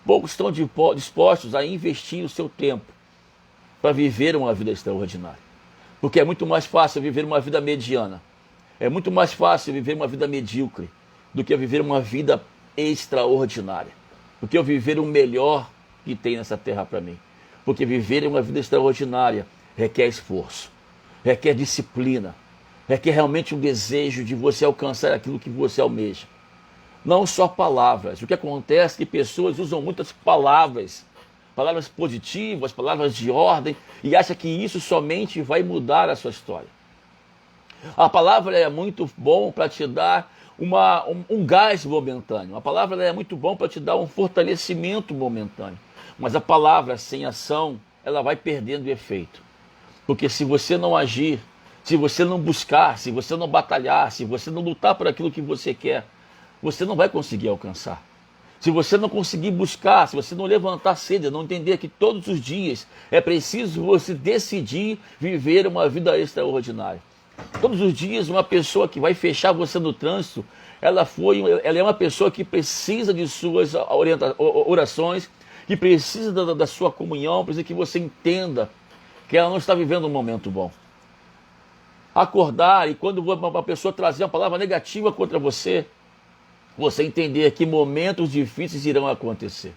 Poucos estão dispostos a investir o seu tempo para viver uma vida extraordinária. Porque é muito mais fácil viver uma vida mediana. É muito mais fácil viver uma vida medíocre do que viver uma vida extraordinária. Do que eu viver o melhor que tem nessa terra para mim. Porque viver uma vida extraordinária requer esforço, requer disciplina, requer realmente um desejo de você alcançar aquilo que você almeja. Não só palavras. O que acontece é que pessoas usam muitas palavras, palavras positivas, palavras de ordem, e acham que isso somente vai mudar a sua história. A palavra é muito bom para te dar um gás momentâneo. A palavra é muito bom para te dar um fortalecimento momentâneo. Mas a palavra sem ação, ela vai perdendo efeito. Porque se você não agir, se você não buscar, se você não batalhar, se você não lutar por aquilo que você quer, você não vai conseguir alcançar. Se você não conseguir buscar, se você não levantar cedo, não entender que todos os dias é preciso você decidir viver uma vida extraordinária. Todos os dias uma pessoa que vai fechar você no trânsito, ela é uma pessoa que precisa de suas orações, que precisa da sua comunhão, precisa que você entenda que ela não está vivendo um momento bom. Acordar e quando uma pessoa trazer uma palavra negativa contra você entender que momentos difíceis irão acontecer.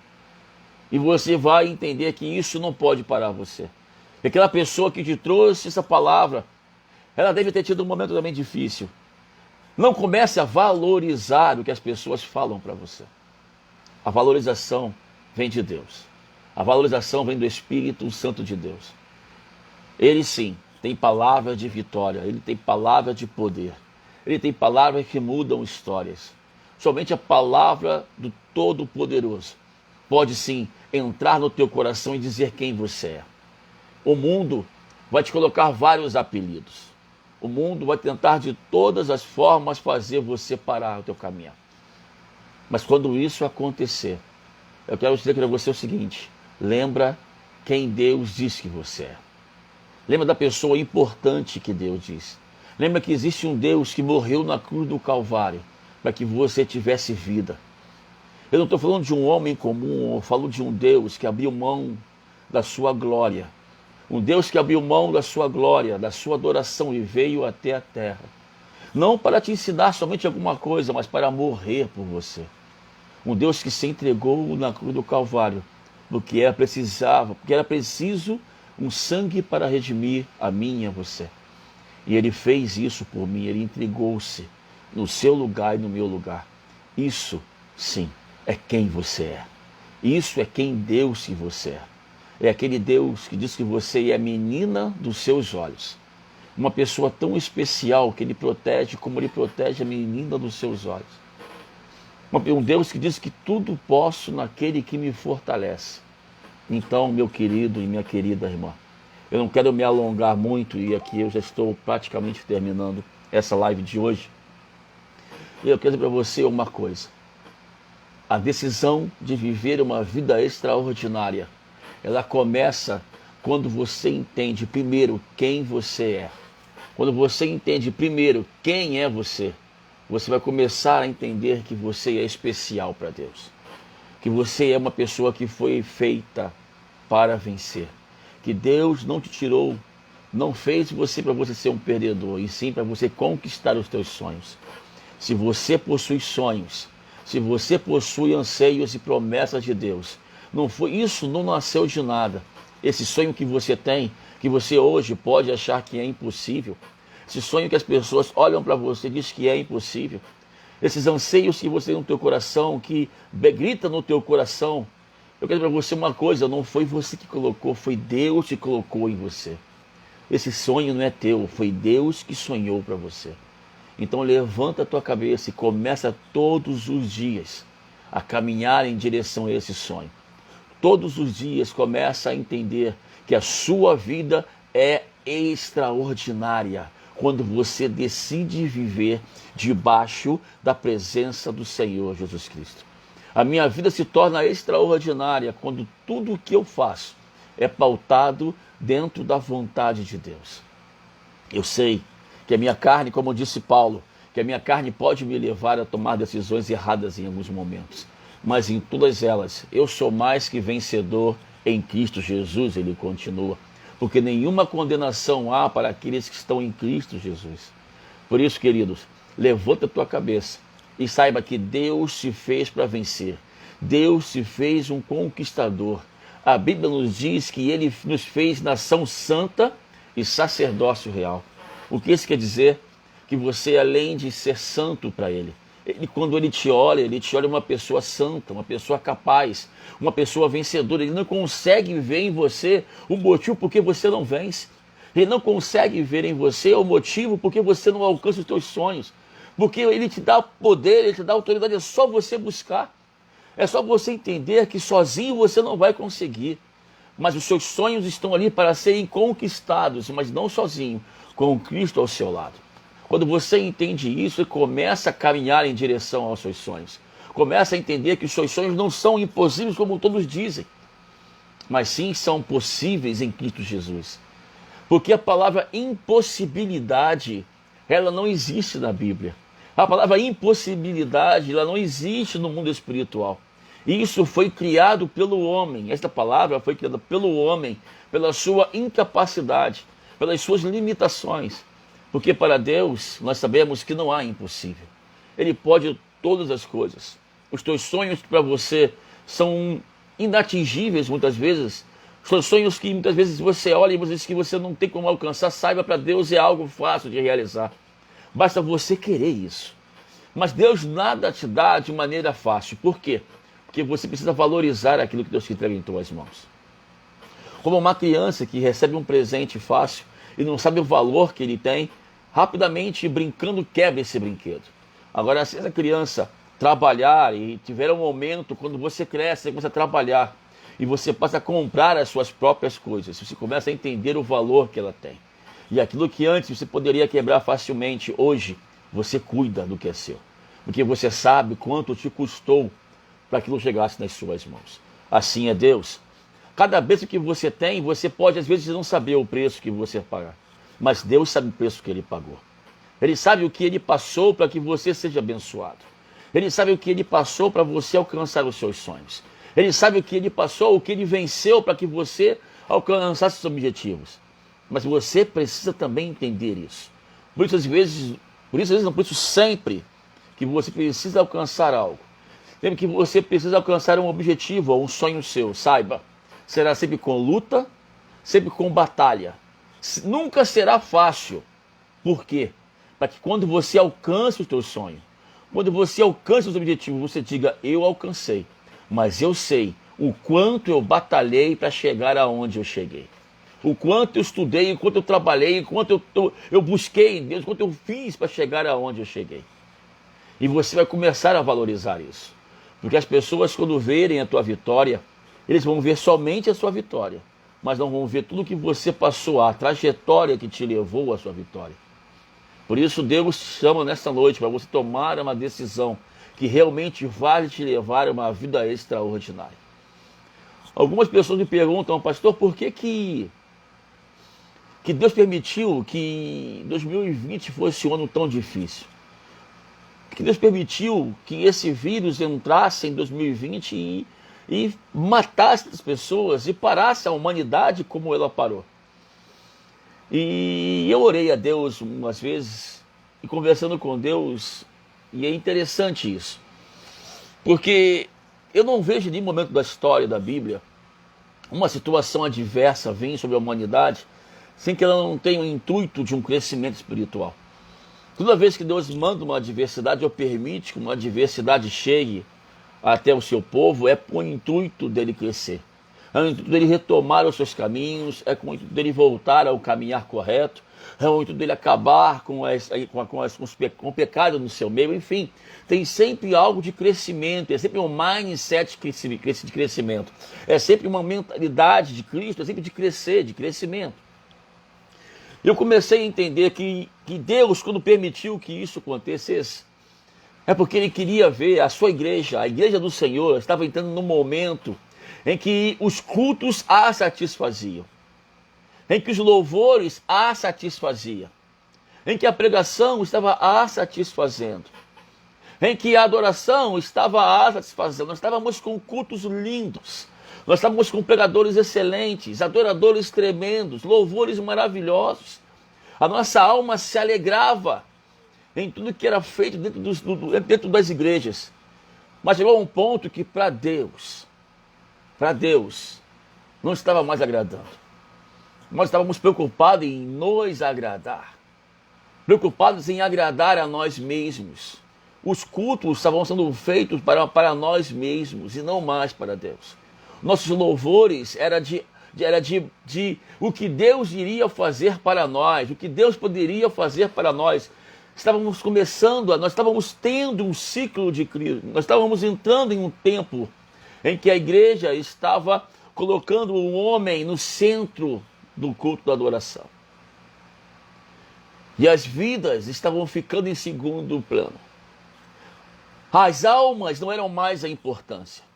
E você vai entender que isso não pode parar você. Aquela pessoa que te trouxe essa palavra, ela deve ter tido um momento também difícil. Não comece a valorizar o que as pessoas falam para você. A valorização vem de Deus. A valorização vem do Espírito Santo de Deus. Ele sim tem palavra de vitória, ele tem palavra de poder. Ele tem palavras que mudam histórias. Somente a palavra do Todo-Poderoso pode sim entrar no teu coração e dizer quem você é. O mundo vai te colocar vários apelidos. O mundo vai tentar de todas as formas fazer você parar o teu caminho. Mas quando isso acontecer, eu quero dizer para você o seguinte: lembra quem Deus diz que você é. Lembra da pessoa importante que Deus diz. Lembra que existe um Deus que morreu na cruz do Calvário para que você tivesse vida. Eu não estou falando de um homem comum, eu falo de um Deus que abriu mão da sua glória. Um Deus que abriu mão da sua glória, da sua adoração e veio até a terra. Não para te ensinar somente alguma coisa, mas para morrer por você. Um Deus que se entregou na cruz do Calvário, porque era preciso um sangue para redimir a mim e a você. E ele fez isso por mim, ele entregou-se no seu lugar e no meu lugar. Isso, sim, é quem você é. Isso é quem Deus que você é. É aquele Deus que diz que você é a menina dos seus olhos. uma pessoa tão especial que Ele protege como Ele protege a menina dos seus olhos. Um Deus que diz que tudo posso naquele que me fortalece. Então, meu querido e minha querida irmã, eu não quero me alongar muito e aqui eu já estou praticamente terminando essa live de hoje. E eu quero dizer para você uma coisa. A decisão de viver uma vida extraordinária, ela começa quando você entende primeiro quem você é. Quando você entende primeiro quem é você, você vai começar a entender que você é especial para Deus. Que você é uma pessoa que foi feita para vencer. Que Deus não te tirou, não fez você para você ser um perdedor, e sim para você conquistar os teus sonhos. Se você possui sonhos, se você possui anseios e promessas de Deus, isso não nasceu de nada. Esse sonho que você tem, que você hoje pode achar que é impossível, esse sonho que as pessoas olham para você e dizem que é impossível, esses anseios que você tem no teu coração, que grita no teu coração, eu quero dizer para você uma coisa, não foi você que colocou, foi Deus que colocou em você. Esse sonho não é teu, foi Deus que sonhou para você. Então levanta a tua cabeça e começa todos os dias a caminhar em direção a esse sonho. Todos os dias começa a entender que a sua vida é extraordinária quando você decide viver debaixo da presença do Senhor Jesus Cristo. A minha vida se torna extraordinária quando tudo o que eu faço é pautado dentro da vontade de Deus. Eu sei que a minha carne, como disse Paulo, que a minha carne pode me levar a tomar decisões erradas em alguns momentos. Mas em todas elas, eu sou mais que vencedor em Cristo Jesus, ele continua. Porque nenhuma condenação há para aqueles que estão em Cristo Jesus. Por isso, queridos, levanta a tua cabeça e saiba que Deus se fez para vencer. Deus se fez um conquistador. A Bíblia nos diz que ele nos fez nação santa e sacerdócio real. O que isso quer dizer? Que você, além de ser santo para ele, quando ele te olha uma pessoa santa, uma pessoa capaz, uma pessoa vencedora. Ele não consegue ver em você o motivo por que você não vence. Ele não consegue ver em você o motivo por que você não alcança os teus sonhos. Porque ele te dá poder, ele te dá autoridade, é só você buscar. É só você entender que sozinho você não vai conseguir. Mas os seus sonhos estão ali para serem conquistados, mas não sozinho, com Cristo ao seu lado. Quando você entende isso e começa a caminhar em direção aos seus sonhos, começa a entender que os seus sonhos não são impossíveis como todos dizem, mas sim são possíveis em Cristo Jesus. Porque a palavra impossibilidade, ela não existe na Bíblia. A palavra impossibilidade, ela não existe no mundo espiritual. Isso foi criado pelo homem. Esta palavra foi criada pelo homem, pela sua incapacidade, pelas suas limitações. Porque para Deus, nós sabemos que não há impossível. Ele pode todas as coisas. Os teus sonhos para você são inatingíveis muitas vezes. Os teus sonhos que muitas vezes você olha e você diz que você não tem como alcançar, saiba, para Deus é algo fácil de realizar. Basta você querer isso. Mas Deus nada te dá de maneira fácil. Por quê? Porque você precisa valorizar aquilo que Deus te entrega em tuas mãos. Como uma criança que recebe um presente fácil e não sabe o valor que ele tem, rapidamente, brincando, quebra esse brinquedo. Agora, se essa criança trabalhar e tiver um momento, quando você cresce, você começa a trabalhar e você passa a comprar as suas próprias coisas, você começa a entender o valor que ela tem. E aquilo que antes você poderia quebrar facilmente, hoje você cuida do que é seu. Porque você sabe quanto te custou para aquilo chegasse nas suas mãos. Assim é Deus. Cada bênção que você tem, você pode às vezes não saber o preço que você pagar. Mas Deus sabe o preço que ele pagou. Ele sabe o que ele passou para que você seja abençoado. Ele sabe o que ele passou para você alcançar os seus sonhos. Ele sabe o que ele passou, o que ele venceu para que você alcançasse os objetivos. Mas você precisa também entender isso. Por isso sempre que você precisa alcançar algo. Sempre que você precisa alcançar um objetivo ou um sonho seu, saiba, será sempre com luta, sempre com batalha. Nunca será fácil. Por quê? Para que quando você alcance o teu sonho, quando você alcance os objetivos, você diga, eu alcancei, mas eu sei o quanto eu batalhei para chegar aonde eu cheguei. o quanto eu estudei, o quanto eu trabalhei, o quanto eu busquei em Deus, o quanto eu fiz para chegar aonde eu cheguei. E você vai começar a valorizar isso. Porque as pessoas, quando verem a tua vitória, eles vão ver somente a sua vitória, mas não vão ver tudo que você passou, a trajetória que te levou à sua vitória. Por isso Deus te chama nesta noite para você tomar uma decisão que realmente vai te levar a uma vida extraordinária. Algumas pessoas me perguntam, pastor, por que Deus permitiu que 2020 fosse um ano tão difícil? Que Deus permitiu que esse vírus entrasse em 2020 e matasse as pessoas e parasse a humanidade como ela parou. E eu orei a Deus umas vezes, e conversando com Deus, e é interessante isso, porque eu não vejo em nenhum momento da história da Bíblia uma situação adversa vir sobre a humanidade sem que ela não tenha o intuito de um crescimento espiritual. Toda vez que Deus manda uma adversidade ou permite que uma adversidade chegue até o seu povo, é com o intuito dele crescer. É o intuito dele retomar os seus caminhos, é com o intuito dele voltar ao caminhar correto, é o intuito dele acabar com o pecado no seu meio, enfim. Tem sempre algo de crescimento, é sempre um mindset de crescimento. É sempre uma mentalidade de Cristo, é sempre de crescer, de crescimento. Eu comecei a entender que Deus, quando permitiu que isso acontecesse, é porque Ele queria ver a sua igreja, a igreja do Senhor, estava entrando num momento em que os cultos a satisfaziam, em que os louvores a satisfaziam, em que a pregação estava a satisfazendo, em que a adoração estava a satisfazendo. Nós estávamos com cultos lindos, nós estávamos com pregadores excelentes, adoradores tremendos, louvores maravilhosos. A nossa alma se alegrava em tudo que era feito dentro das igrejas. Mas chegou a um ponto que para Deus, não estava mais agradando. Nós estávamos preocupados em nos agradar, preocupados em agradar a nós mesmos. Os cultos estavam sendo feitos para nós mesmos e não mais para Deus. Nossos louvores era de o que Deus iria fazer para nós, o que Deus poderia fazer para nós. Nós estávamos tendo um ciclo de Cristo, nós estávamos entrando em um tempo em que a igreja estava colocando o homem no centro do culto da adoração. E as vidas estavam ficando em segundo plano. As almas não eram mais a importância.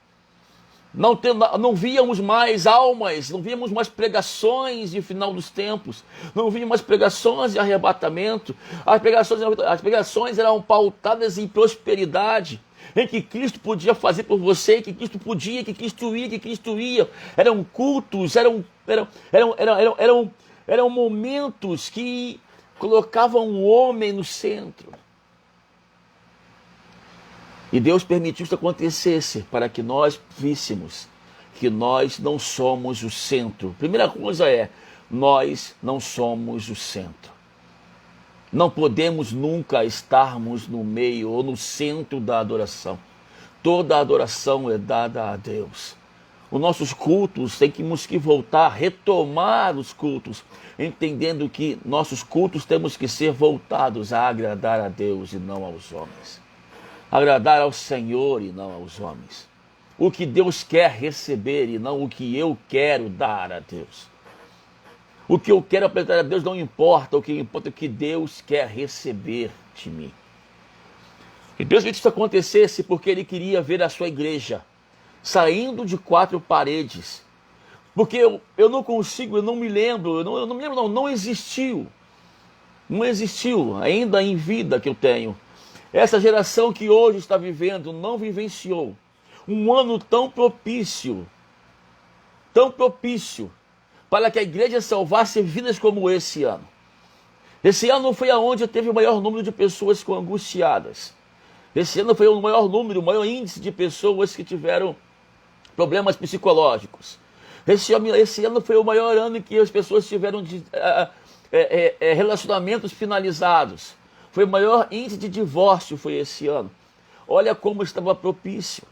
Não víamos mais almas, não víamos mais pregações de final dos tempos, não víamos mais pregações de arrebatamento. As pregações eram pautadas em prosperidade, em que Cristo podia fazer por você, que Cristo podia, que Cristo ia. Eram cultos, eram momentos que colocavam o homem no centro. E Deus permitiu que isso acontecesse para que nós víssemos que nós não somos o centro. Primeira coisa nós não somos o centro. Não podemos nunca estarmos no meio ou no centro da adoração. Toda a adoração é dada a Deus. Os nossos cultos temos que voltar, retomar os cultos, entendendo que nossos cultos temos que ser voltados a agradar a Deus e não aos homens. Agradar ao Senhor e não aos homens. O que Deus quer receber e não o que eu quero dar a Deus. O que eu quero apresentar a Deus não importa, o que importa é o que Deus quer receber de mim. E Deus fez isso acontecesse porque Ele queria ver a sua igreja saindo de quatro paredes. Porque eu não consigo, eu não me lembro, não existiu. Não existiu, ainda em vida que eu tenho. Essa geração que hoje está vivendo não vivenciou um ano tão propício para que a igreja salvasse vidas como esse ano. Esse ano foi aonde teve o maior número de pessoas angustiadas. Esse ano foi o maior índice de pessoas que tiveram problemas psicológicos. Esse ano foi o maior ano em que as pessoas tiveram relacionamentos finalizados. Foi o maior índice de divórcio, foi esse ano. Olha como estava propício.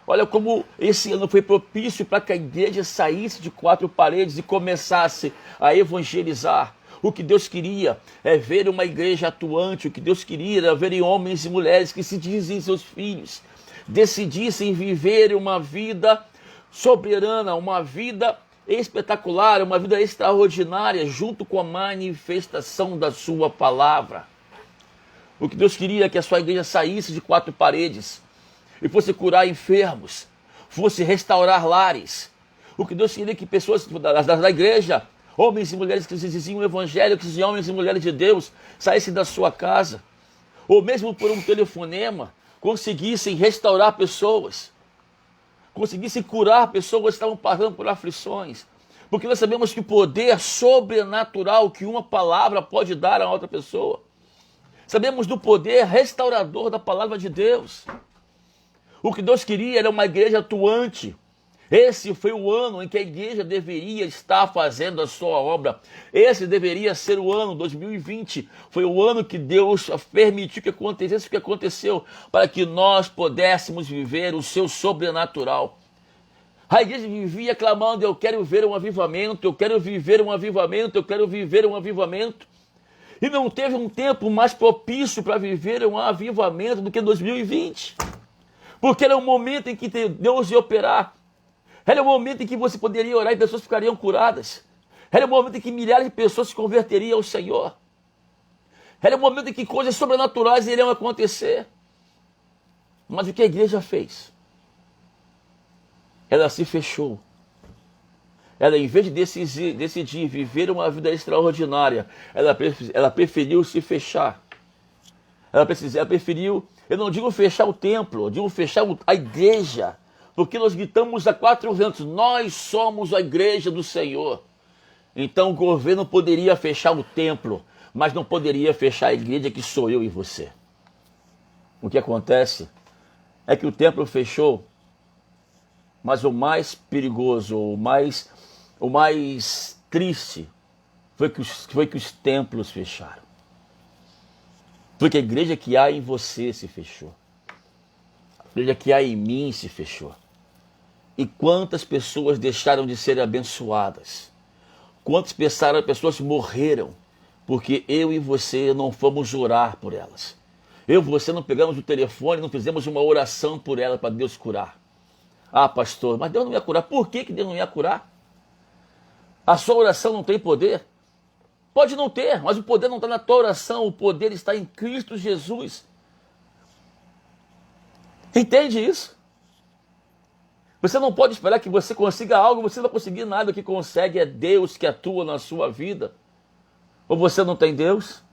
Olha como esse ano foi propício para que a igreja saísse de 4 paredes e começasse a evangelizar. O que Deus queria é ver uma igreja atuante, o que Deus queria era ver homens e mulheres que se dizem seus filhos, decidissem viver uma vida soberana, uma vida espetacular, uma vida extraordinária, junto com a manifestação da sua palavra. O que Deus queria é que a sua igreja saísse de 4 paredes e fosse curar enfermos, fosse restaurar lares. O que Deus queria é que pessoas da igreja, homens e mulheres que se diziam evangélicos e homens e mulheres de Deus, saíssem da sua casa, ou mesmo por um telefonema, conseguissem restaurar pessoas, conseguissem curar pessoas que estavam passando por aflições. Porque nós sabemos que o poder sobrenatural que uma palavra pode dar a outra pessoa. Sabemos do poder restaurador da palavra de Deus. O que Deus queria era uma igreja atuante. Esse foi o ano em que a igreja deveria estar fazendo a sua obra. Esse deveria ser o ano 2020. Foi o ano que Deus permitiu que acontecesse o que aconteceu, para que nós pudéssemos viver o seu sobrenatural. A igreja vivia clamando: eu quero ver um avivamento, eu quero viver um avivamento, eu quero viver um avivamento. E não teve um tempo mais propício para viver um avivamento do que 2020. Porque era um momento em que Deus ia operar. Era um momento em que você poderia orar e pessoas ficariam curadas. Era um momento em que milhares de pessoas se converteriam ao Senhor. Era um momento em que coisas sobrenaturais iriam acontecer. Mas o que a igreja fez? Ela se fechou. Ela, em vez de decidir viver uma vida extraordinária, ela preferiu se fechar. Ela preferiu, eu não digo fechar o templo, eu digo fechar a igreja. Porque nós gritamos há 4 anos, nós somos a igreja do Senhor. Então o governo poderia fechar o templo, mas não poderia fechar a igreja que sou eu e você. O que acontece é que o templo fechou, mas o mais perigoso, o mais triste foi que os templos fecharam. Foi que a igreja que há em você se fechou. A igreja que há em mim se fechou. E quantas pessoas deixaram de ser abençoadas? Quantas pessoas morreram porque eu e você não fomos orar por elas? Eu e você não pegamos o telefone, não fizemos uma oração por elas para Deus curar. Ah, pastor, mas Deus não ia curar. Por que Deus não ia curar? A sua oração não tem poder? Pode não ter, mas o poder não está na tua oração, o poder está em Cristo Jesus. Entende isso? Você não pode esperar que você consiga algo, você não vai conseguir nada. O que consegue é Deus que atua na sua vida. Ou você não tem Deus,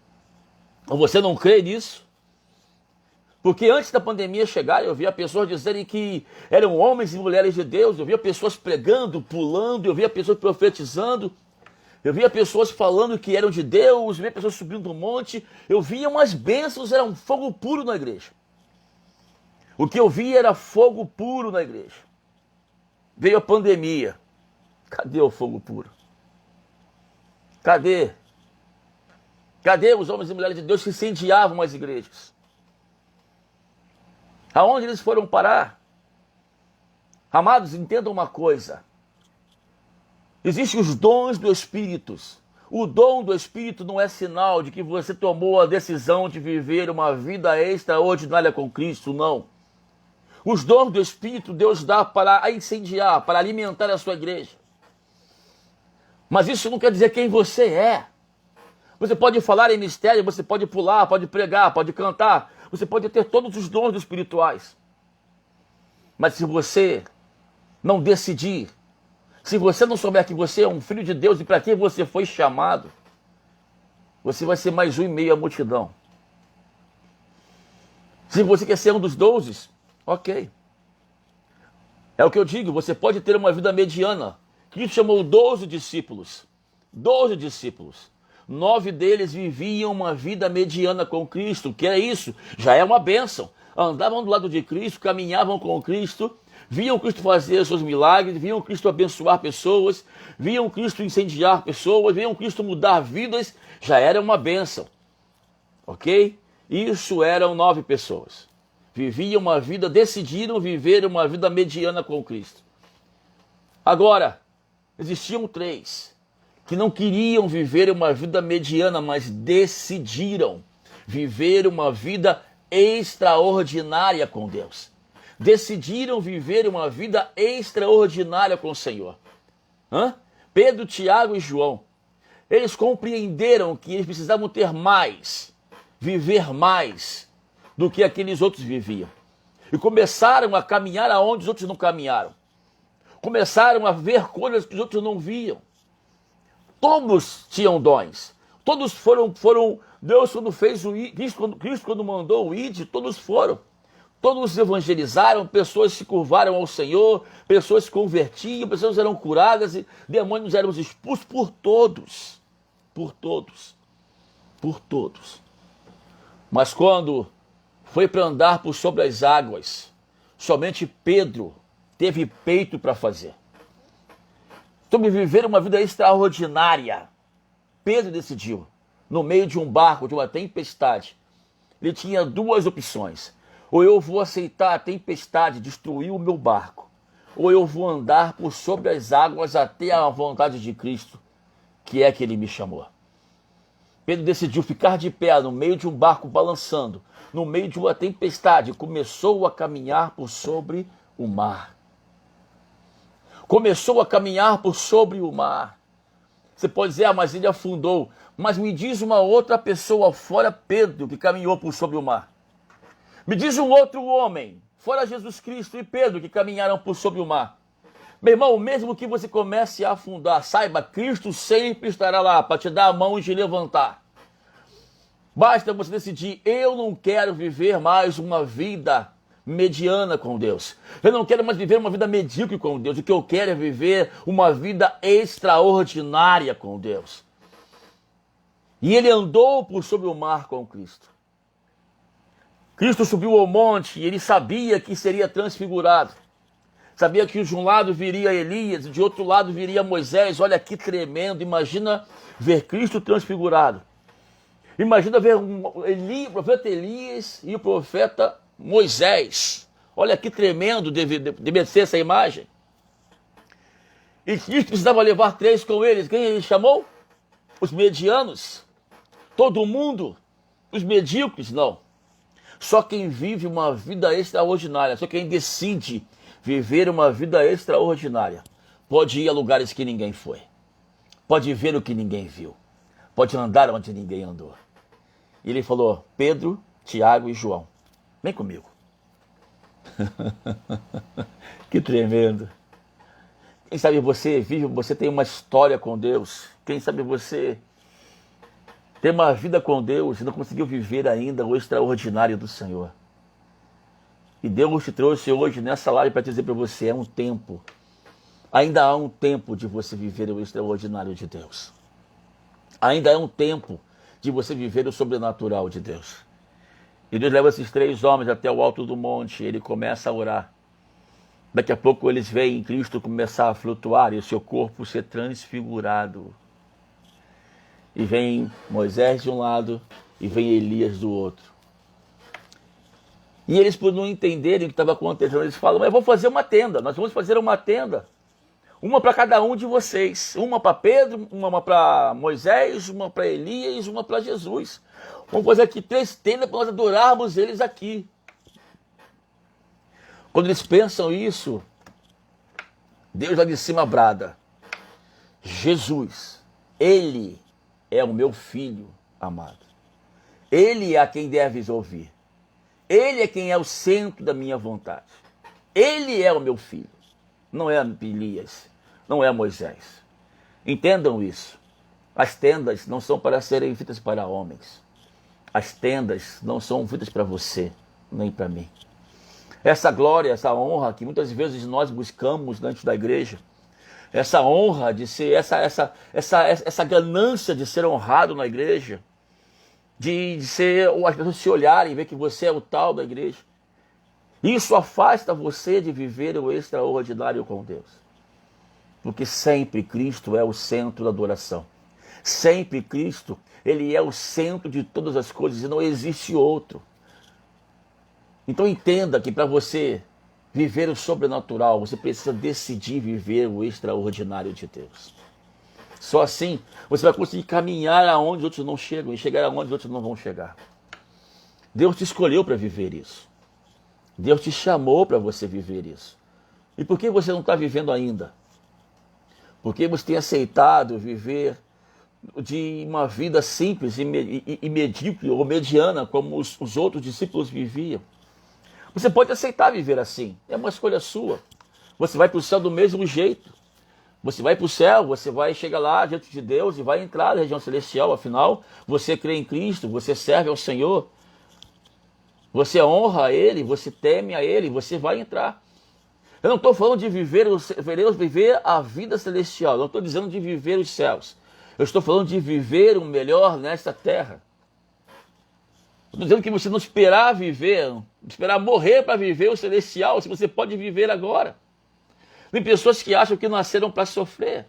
ou você não crê nisso. Porque antes da pandemia chegar, eu via pessoas dizerem que eram homens e mulheres de Deus, eu via pessoas pregando, pulando, eu via pessoas profetizando, eu via pessoas falando que eram de Deus, eu via pessoas subindo um monte, eu via umas bênçãos, era um fogo puro na igreja. O que eu via era fogo puro na igreja. Veio a pandemia. Cadê o fogo puro? Cadê? Cadê os homens e mulheres de Deus que incendiavam as igrejas? Aonde eles foram parar? Amados, entendam uma coisa. Existem os dons do Espírito. O dom do Espírito não é sinal de que você tomou a decisão de viver uma vida extraordinária com Cristo, não. Os dons do Espírito Deus dá para incendiar, para alimentar a sua igreja. Mas isso não quer dizer quem você é. Você pode falar em mistério, você pode pular, pode pregar, pode cantar. Você pode ter todos os dons espirituais. Mas se você não decidir, se você não souber que você é um filho de Deus e para quem você foi chamado, você vai ser mais um em meio à multidão. Se você quer ser um dos 12, ok. É o que eu digo, você pode ter uma vida mediana. Cristo chamou 12 discípulos. 12 discípulos. 9 deles viviam uma vida mediana com Cristo. O que é isso? Já é uma bênção. Andavam do lado de Cristo, caminhavam com Cristo, viam Cristo fazer seus milagres, viam Cristo abençoar pessoas, viam Cristo incendiar pessoas, viam Cristo mudar vidas. Já era uma bênção. Ok? Isso eram 9 pessoas. decidiram viver uma vida mediana com Cristo. Agora, existiam 3 que não queriam viver uma vida mediana, mas decidiram viver uma vida extraordinária com Deus. Decidiram viver uma vida extraordinária com o Senhor. Pedro, Tiago e João. Eles compreenderam que eles precisavam ter mais, viver mais do que aqueles outros viviam. E começaram a caminhar aonde os outros não caminharam. Começaram a ver coisas que os outros não viam. Todos tinham dons. Todos foram Deus quando fez o Cristo quando mandou o ID, todos foram. Todos evangelizaram, pessoas se curvaram ao Senhor, pessoas se convertiam, pessoas eram curadas e demônios eram expulsos por todos. Por todos. Por todos. Mas quando foi para andar por sobre as águas, somente Pedro teve peito para fazer. Sobre viver uma vida extraordinária, Pedro decidiu, no meio de um barco, de uma tempestade. Ele tinha 2 opções. Ou eu vou aceitar a tempestade, destruir o meu barco, ou eu vou andar por sobre as águas até a vontade de Cristo, que é que ele me chamou. Pedro decidiu ficar de pé no meio de um barco balançando, no meio de uma tempestade, e começou a caminhar por sobre o mar. Começou a caminhar por sobre o mar. Você pode dizer, mas ele afundou. Mas me diz uma outra pessoa, fora Pedro, que caminhou por sobre o mar. Me diz um outro homem, fora Jesus Cristo e Pedro, que caminharam por sobre o mar. Meu irmão, mesmo que você comece a afundar, saiba, Cristo sempre estará lá para te dar a mão e te levantar. Basta você decidir, eu não quero viver mais uma vida mediana com Deus. Eu não quero mais viver uma vida medíocre com Deus. O que eu quero é viver uma vida extraordinária com Deus. E ele andou por sobre o mar com Cristo. Cristo subiu ao monte e ele sabia que seria transfigurado. Sabia que de um lado viria Elias e de outro lado viria Moisés. Olha que tremendo. Imagina ver Cristo transfigurado. Imagina ver o profeta Elias e o profeta Moisés. Olha que tremendo deve ser essa imagem. E Cristo precisava levar 3 com eles. Quem ele chamou? Os medianos. Todo mundo. Os medíocres, não. Só quem vive uma vida extraordinária, só quem decide viver uma vida extraordinária, pode ir a lugares que ninguém foi. Pode ver o que ninguém viu. Pode andar onde ninguém andou. E ele falou, Pedro, Tiago e João, vem comigo. Que tremendo. Quem sabe você tem uma história com Deus. Quem sabe você tem uma vida com Deus e não conseguiu viver ainda o extraordinário do Senhor. E Deus te trouxe hoje nessa live para dizer para você, é um tempo. Ainda há um tempo de você viver o extraordinário de Deus. Ainda é um tempo de você viver o sobrenatural de Deus. E Deus leva esses 3 homens até o alto do monte, ele começa a orar. Daqui a pouco eles veem Cristo começar a flutuar e o seu corpo ser transfigurado. E vem Moisés de um lado e vem Elias do outro. E eles, por não entenderem o que estava acontecendo, eles falam, mas eu vou fazer uma tenda, nós vamos fazer uma tenda. Uma para cada um de vocês. Uma para Pedro, uma para Moisés, uma para Elias, uma para Jesus. Vamos fazer aqui 3 tendas para nós adorarmos eles aqui. Quando eles pensam isso, Deus lá de cima brada. Jesus, Ele é o meu filho amado. Ele é a quem deves ouvir. Ele é quem é o centro da minha vontade. Ele é o meu filho. Não é Elias, não é Moisés. Entendam isso. As tendas não são para serem feitas para homens. As tendas não são feitas para você, nem para mim. Essa glória, essa honra que muitas vezes nós buscamos dentro da igreja, essa honra de ser, essa ganância de ser honrado na igreja, de ser, as pessoas se olharem e ver que você é o tal da igreja. Isso afasta você de viver o extraordinário com Deus. Porque sempre Cristo é o centro da adoração. Sempre Cristo, Ele é o centro de todas as coisas e não existe outro. Então entenda que para você viver o sobrenatural, você precisa decidir viver o extraordinário de Deus. Só assim você vai conseguir caminhar aonde outros não chegam e chegar aonde outros não vão chegar. Deus te escolheu para viver isso. Deus te chamou para você viver isso. E por que você não está vivendo ainda? Porque você tem aceitado viver de uma vida simples e medíocre ou mediana, como os outros discípulos viviam. Você pode aceitar viver assim, é uma escolha sua. Você vai para o céu do mesmo jeito. Você vai para o céu, você vai chegar lá diante de Deus e vai entrar na região celestial, afinal, você crê em Cristo, você serve ao Senhor, você honra a Ele, você teme a Ele, você vai entrar. Eu não estou falando de viver a vida celestial, eu não estou dizendo de viver os céus. Eu estou falando de viver o melhor nesta terra. Estou dizendo que você não esperar viver, esperar morrer para viver o celestial, se você pode viver agora. Tem pessoas que acham que nasceram para sofrer.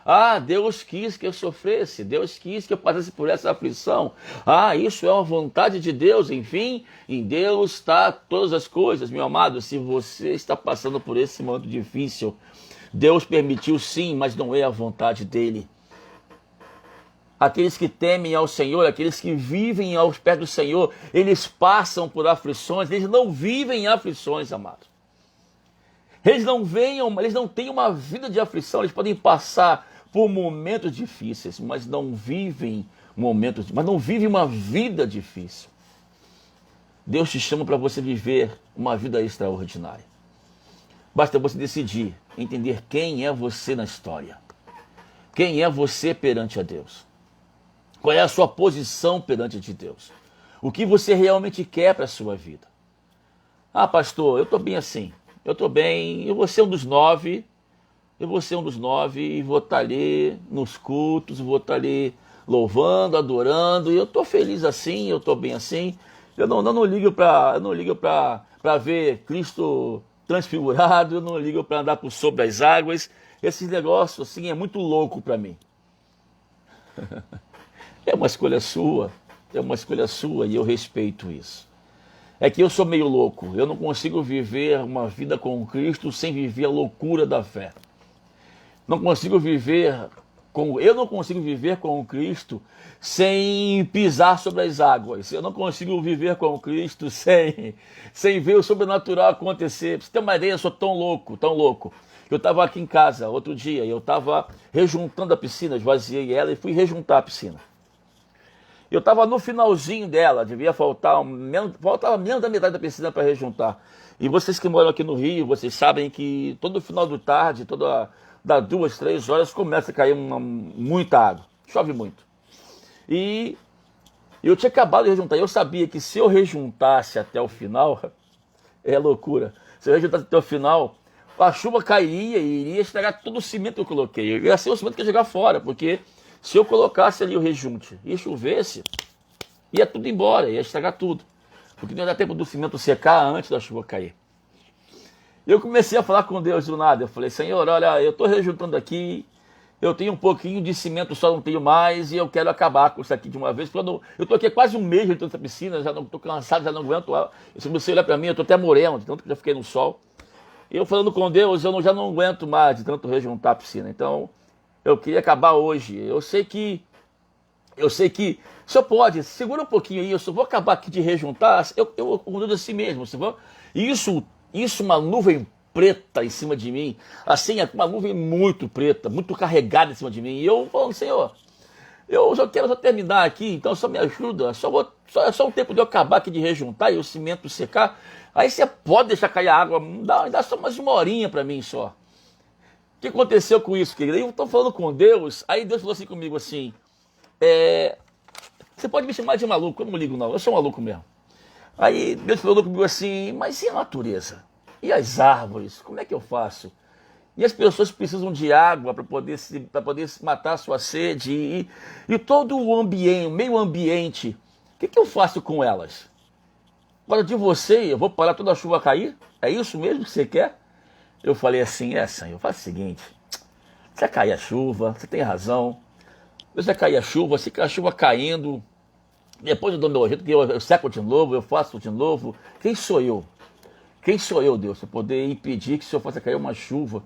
Ah, Deus quis que eu sofresse, Deus quis que eu passasse por essa aflição. Ah, isso é uma vontade de Deus, enfim, em Deus está todas as coisas, meu amado. Se você está passando por esse momento difícil, Deus permitiu sim, mas não é a vontade dele. Aqueles que temem ao Senhor, aqueles que vivem aos pés do Senhor, eles passam por aflições, eles não vivem em aflições, amados. Eles não têm uma vida de aflição, eles podem passar por momentos difíceis, mas não vivem uma vida difícil. Deus te chama para você viver uma vida extraordinária. Basta você decidir, entender quem é você na história. Quem é você perante a Deus. Qual é a sua posição perante de Deus? O que você realmente quer para a sua vida? Ah, pastor, eu estou bem assim. Eu estou bem, eu vou ser um dos 9, e vou estar ali nos cultos, vou estar ali louvando, adorando, e eu estou feliz assim, eu estou bem assim. Eu não ligo para ver Cristo transfigurado, eu não ligo para andar por sobre as águas. Esses negócios assim é muito louco para mim. É uma escolha sua e eu respeito isso. É que eu sou meio louco, eu não consigo viver uma vida com Cristo sem viver a loucura da fé. Eu não consigo viver com Cristo sem pisar sobre as águas. Eu não consigo viver com Cristo sem ver o sobrenatural acontecer. Pra você ter uma ideia, eu sou tão louco. Eu estava aqui em casa outro dia, eu estava rejuntando a piscina, esvaziei ela e fui rejuntar a piscina. Eu estava no finalzinho dela, faltava menos da metade da piscina para rejuntar. E vocês que moram aqui no Rio, vocês sabem que todo final da tarde, das 2, 3 horas, começa a cair muita água. Chove muito. E eu tinha acabado de rejuntar. Eu sabia que se eu rejuntasse até o final, é loucura. Se eu rejuntasse até o final, a chuva cairia e iria estragar todo o cimento que eu coloquei. Ia ser o cimento que ia jogar fora, porque se eu colocasse ali o rejunte e chovesse, ia tudo embora, ia estragar tudo. Porque não ia dar tempo do cimento secar antes da chuva cair. Eu comecei a falar com Deus do nada. Eu falei, Senhor, olha, eu estou rejuntando aqui, eu tenho um pouquinho de cimento, só não tenho mais, e eu quero acabar com isso aqui de uma vez. Eu estou aqui quase um mês dentro dessa piscina, já não estou cansado, já não aguento. Se você olhar para mim, eu estou até moreno, de tanto que já fiquei no sol. E eu falando com Deus, eu já não aguento mais de tanto rejuntar a piscina. Então, eu queria acabar hoje. Eu sei que o senhor pode, segura um pouquinho aí, eu só vou acabar aqui de rejuntar. Eu conduzo assim mesmo. Isso, uma nuvem preta em cima de mim, assim, uma nuvem muito preta, muito carregada em cima de mim. E eu falando, Senhor, eu só quero terminar aqui, então só me ajuda. É só o tempo de eu acabar aqui de rejuntar e o cimento secar. Aí você pode deixar cair a água, dá só mais uma horinha para mim só. O que aconteceu com isso, querido? Eu estou falando com Deus, aí Deus falou assim comigo assim, você pode me chamar de maluco, eu não ligo não, eu sou maluco mesmo. Aí Deus falou comigo assim, mas e a natureza? E as árvores? Como é que eu faço? E as pessoas precisam de água para poder matar a sua sede, e todo o ambiente, o meio ambiente, o que eu faço com elas? Agora de você, eu vou parar toda a chuva cair? É isso mesmo que você quer? Eu falei assim, Senhor, faz o seguinte, se cair a chuva, você tem razão, se cair a chuva, se a chuva caindo, Depois eu dou meu jeito, que eu seco de novo, eu faço de novo. Quem sou eu? Quem sou eu, Deus, para poder impedir que o Senhor faça cair uma chuva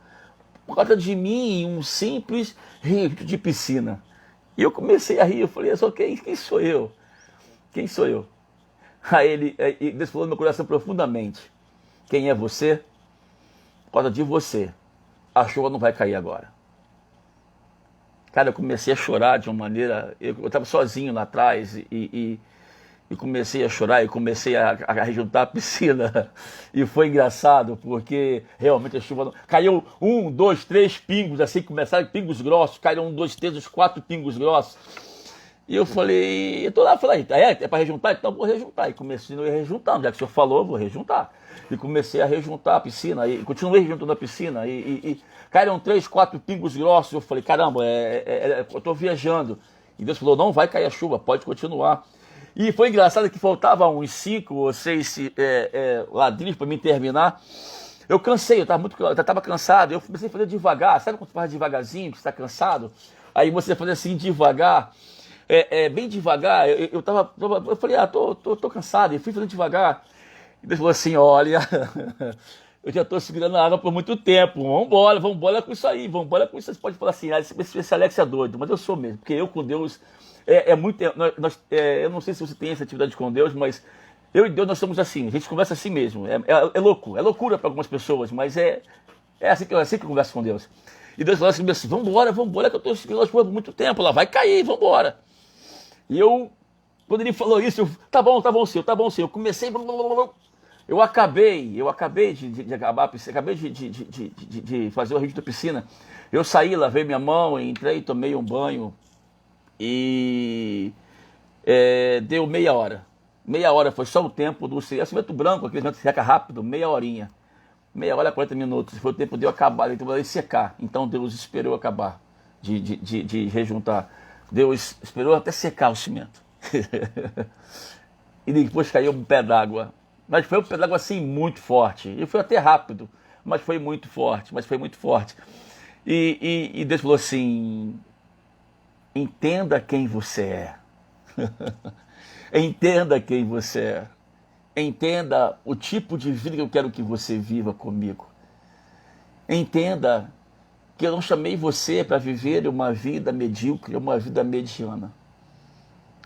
por causa de mim, um simples rio de piscina? E eu comecei a rir, eu falei, só quem sou eu? Quem sou eu? Aí Deus falou no meu coração profundamente. Quem é você? Por causa de você, a chuva não vai cair agora. Cara, eu comecei a chorar de uma maneira... Eu estava sozinho lá atrás e comecei a chorar e comecei a rejuntar a piscina. E foi engraçado, porque realmente a chuva... Não... Caiu 1, 2, 3 pingos, assim, começaram pingos grossos. Caíram 1, 2, 3, os 4 pingos grossos. E eu falei, eu tô lá, falei, é para rejuntar? Então vou rejuntar. E comecei a rejuntar, já que o senhor falou, vou rejuntar. E comecei a rejuntar a piscina, e continuei rejuntando a piscina, e caíram 3, 4 pingos grossos. Eu falei, caramba, eu tô viajando. E Deus falou, não vai cair a chuva, pode continuar. E foi engraçado que faltava uns 5 ou 6 ladrilhos para mim terminar. Eu cansei, eu estava cansado, eu comecei a fazer devagar. Sabe quando você faz devagarzinho, que você está cansado? Aí você faz assim devagar. Bem devagar, eu falei, tô cansado, e fui fazendo devagar. E Deus falou assim, olha, eu já estou segurando a água por muito tempo, vambora com isso aí, vambora com isso. Você pode falar assim, esse Alex é doido, mas eu sou mesmo, porque eu com Deus, eu não sei se você tem essa atividade com Deus, mas eu e Deus nós somos assim, a gente conversa assim mesmo, é loucura para algumas pessoas, mas é assim que eu converso com Deus. E Deus falou assim, vambora, que eu estou segurando as coisas por muito tempo, ela vai cair, vambora. E quando ele falou isso, tá bom, senhor, eu comecei, eu acabei de acabar a piscina, acabei de fazer o registro da piscina. Eu saí, lavei minha mão, entrei, tomei um banho e deu meia hora. Meia hora foi só o tempo do cimento branco, aquele cimento que seca rápido, meia horinha. Meia hora, 40 minutos, foi o tempo de eu acabar, então de secar. Então Deus esperou acabar de rejuntar. Deus esperou até secar o cimento. E depois caiu um pé d'água. Mas foi um pé d'água assim muito forte. E foi até rápido, mas foi muito forte. E Deus falou assim, entenda quem você é. Entenda quem você é. Entenda o tipo de vida que eu quero que você viva comigo. Entenda que eu não chamei você para viver uma vida medíocre, uma vida mediana.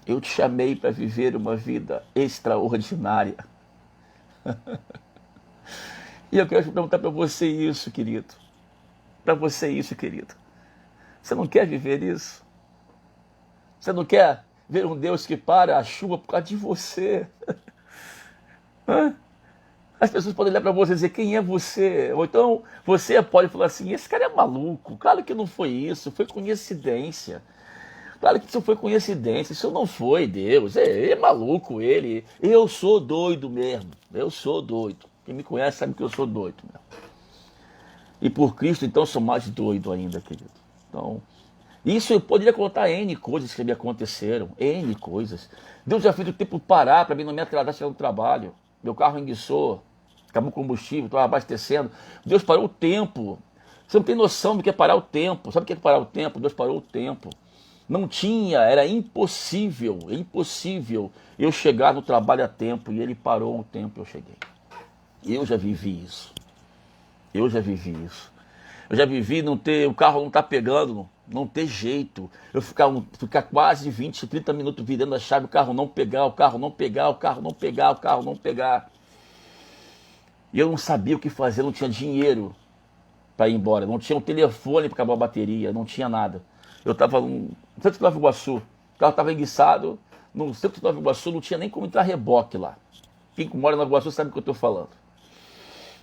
Eu te chamei para viver uma vida extraordinária. E eu quero perguntar para você isso, querido. Para você isso, querido. Você não quer viver isso? Você não quer ver um Deus que para a chuva por causa de você? As pessoas podem olhar para você e dizer, quem é você? Ou então você pode falar assim, esse cara é maluco. Claro que não foi isso, foi coincidência. Claro que isso foi coincidência, isso não foi Deus. É maluco ele. Eu sou doido mesmo, eu sou doido. Quem me conhece sabe que eu sou doido mesmo. E por Cristo, então, sou mais doido ainda, querido. Então, isso eu poderia contar N coisas que me aconteceram, N coisas. Deus já fez o tempo parar para mim não me atrasar chegando no trabalho. Meu carro enguiçou, acabou o combustível, estava abastecendo. Deus parou o tempo. Você não tem noção do que é parar o tempo. Sabe o que é parar o tempo? Deus parou o tempo. Não tinha, era impossível eu chegar no trabalho a tempo, e ele parou o tempo e eu cheguei. Eu já vivi isso. Eu já vivi o carro não tá pegando, não ter jeito. Eu ficar quase 20, 30 minutos virando a chave, o carro não pegar. E eu não sabia o que fazer, não tinha dinheiro para ir embora, não tinha um telefone para acabar a bateria, não tinha nada. Eu estava no centro de Nova Iguaçu, o carro estava enguiçado, no centro de Nova Iguaçu não tinha nem como entrar reboque lá. Quem mora em Nova Iguaçu sabe o que eu estou falando.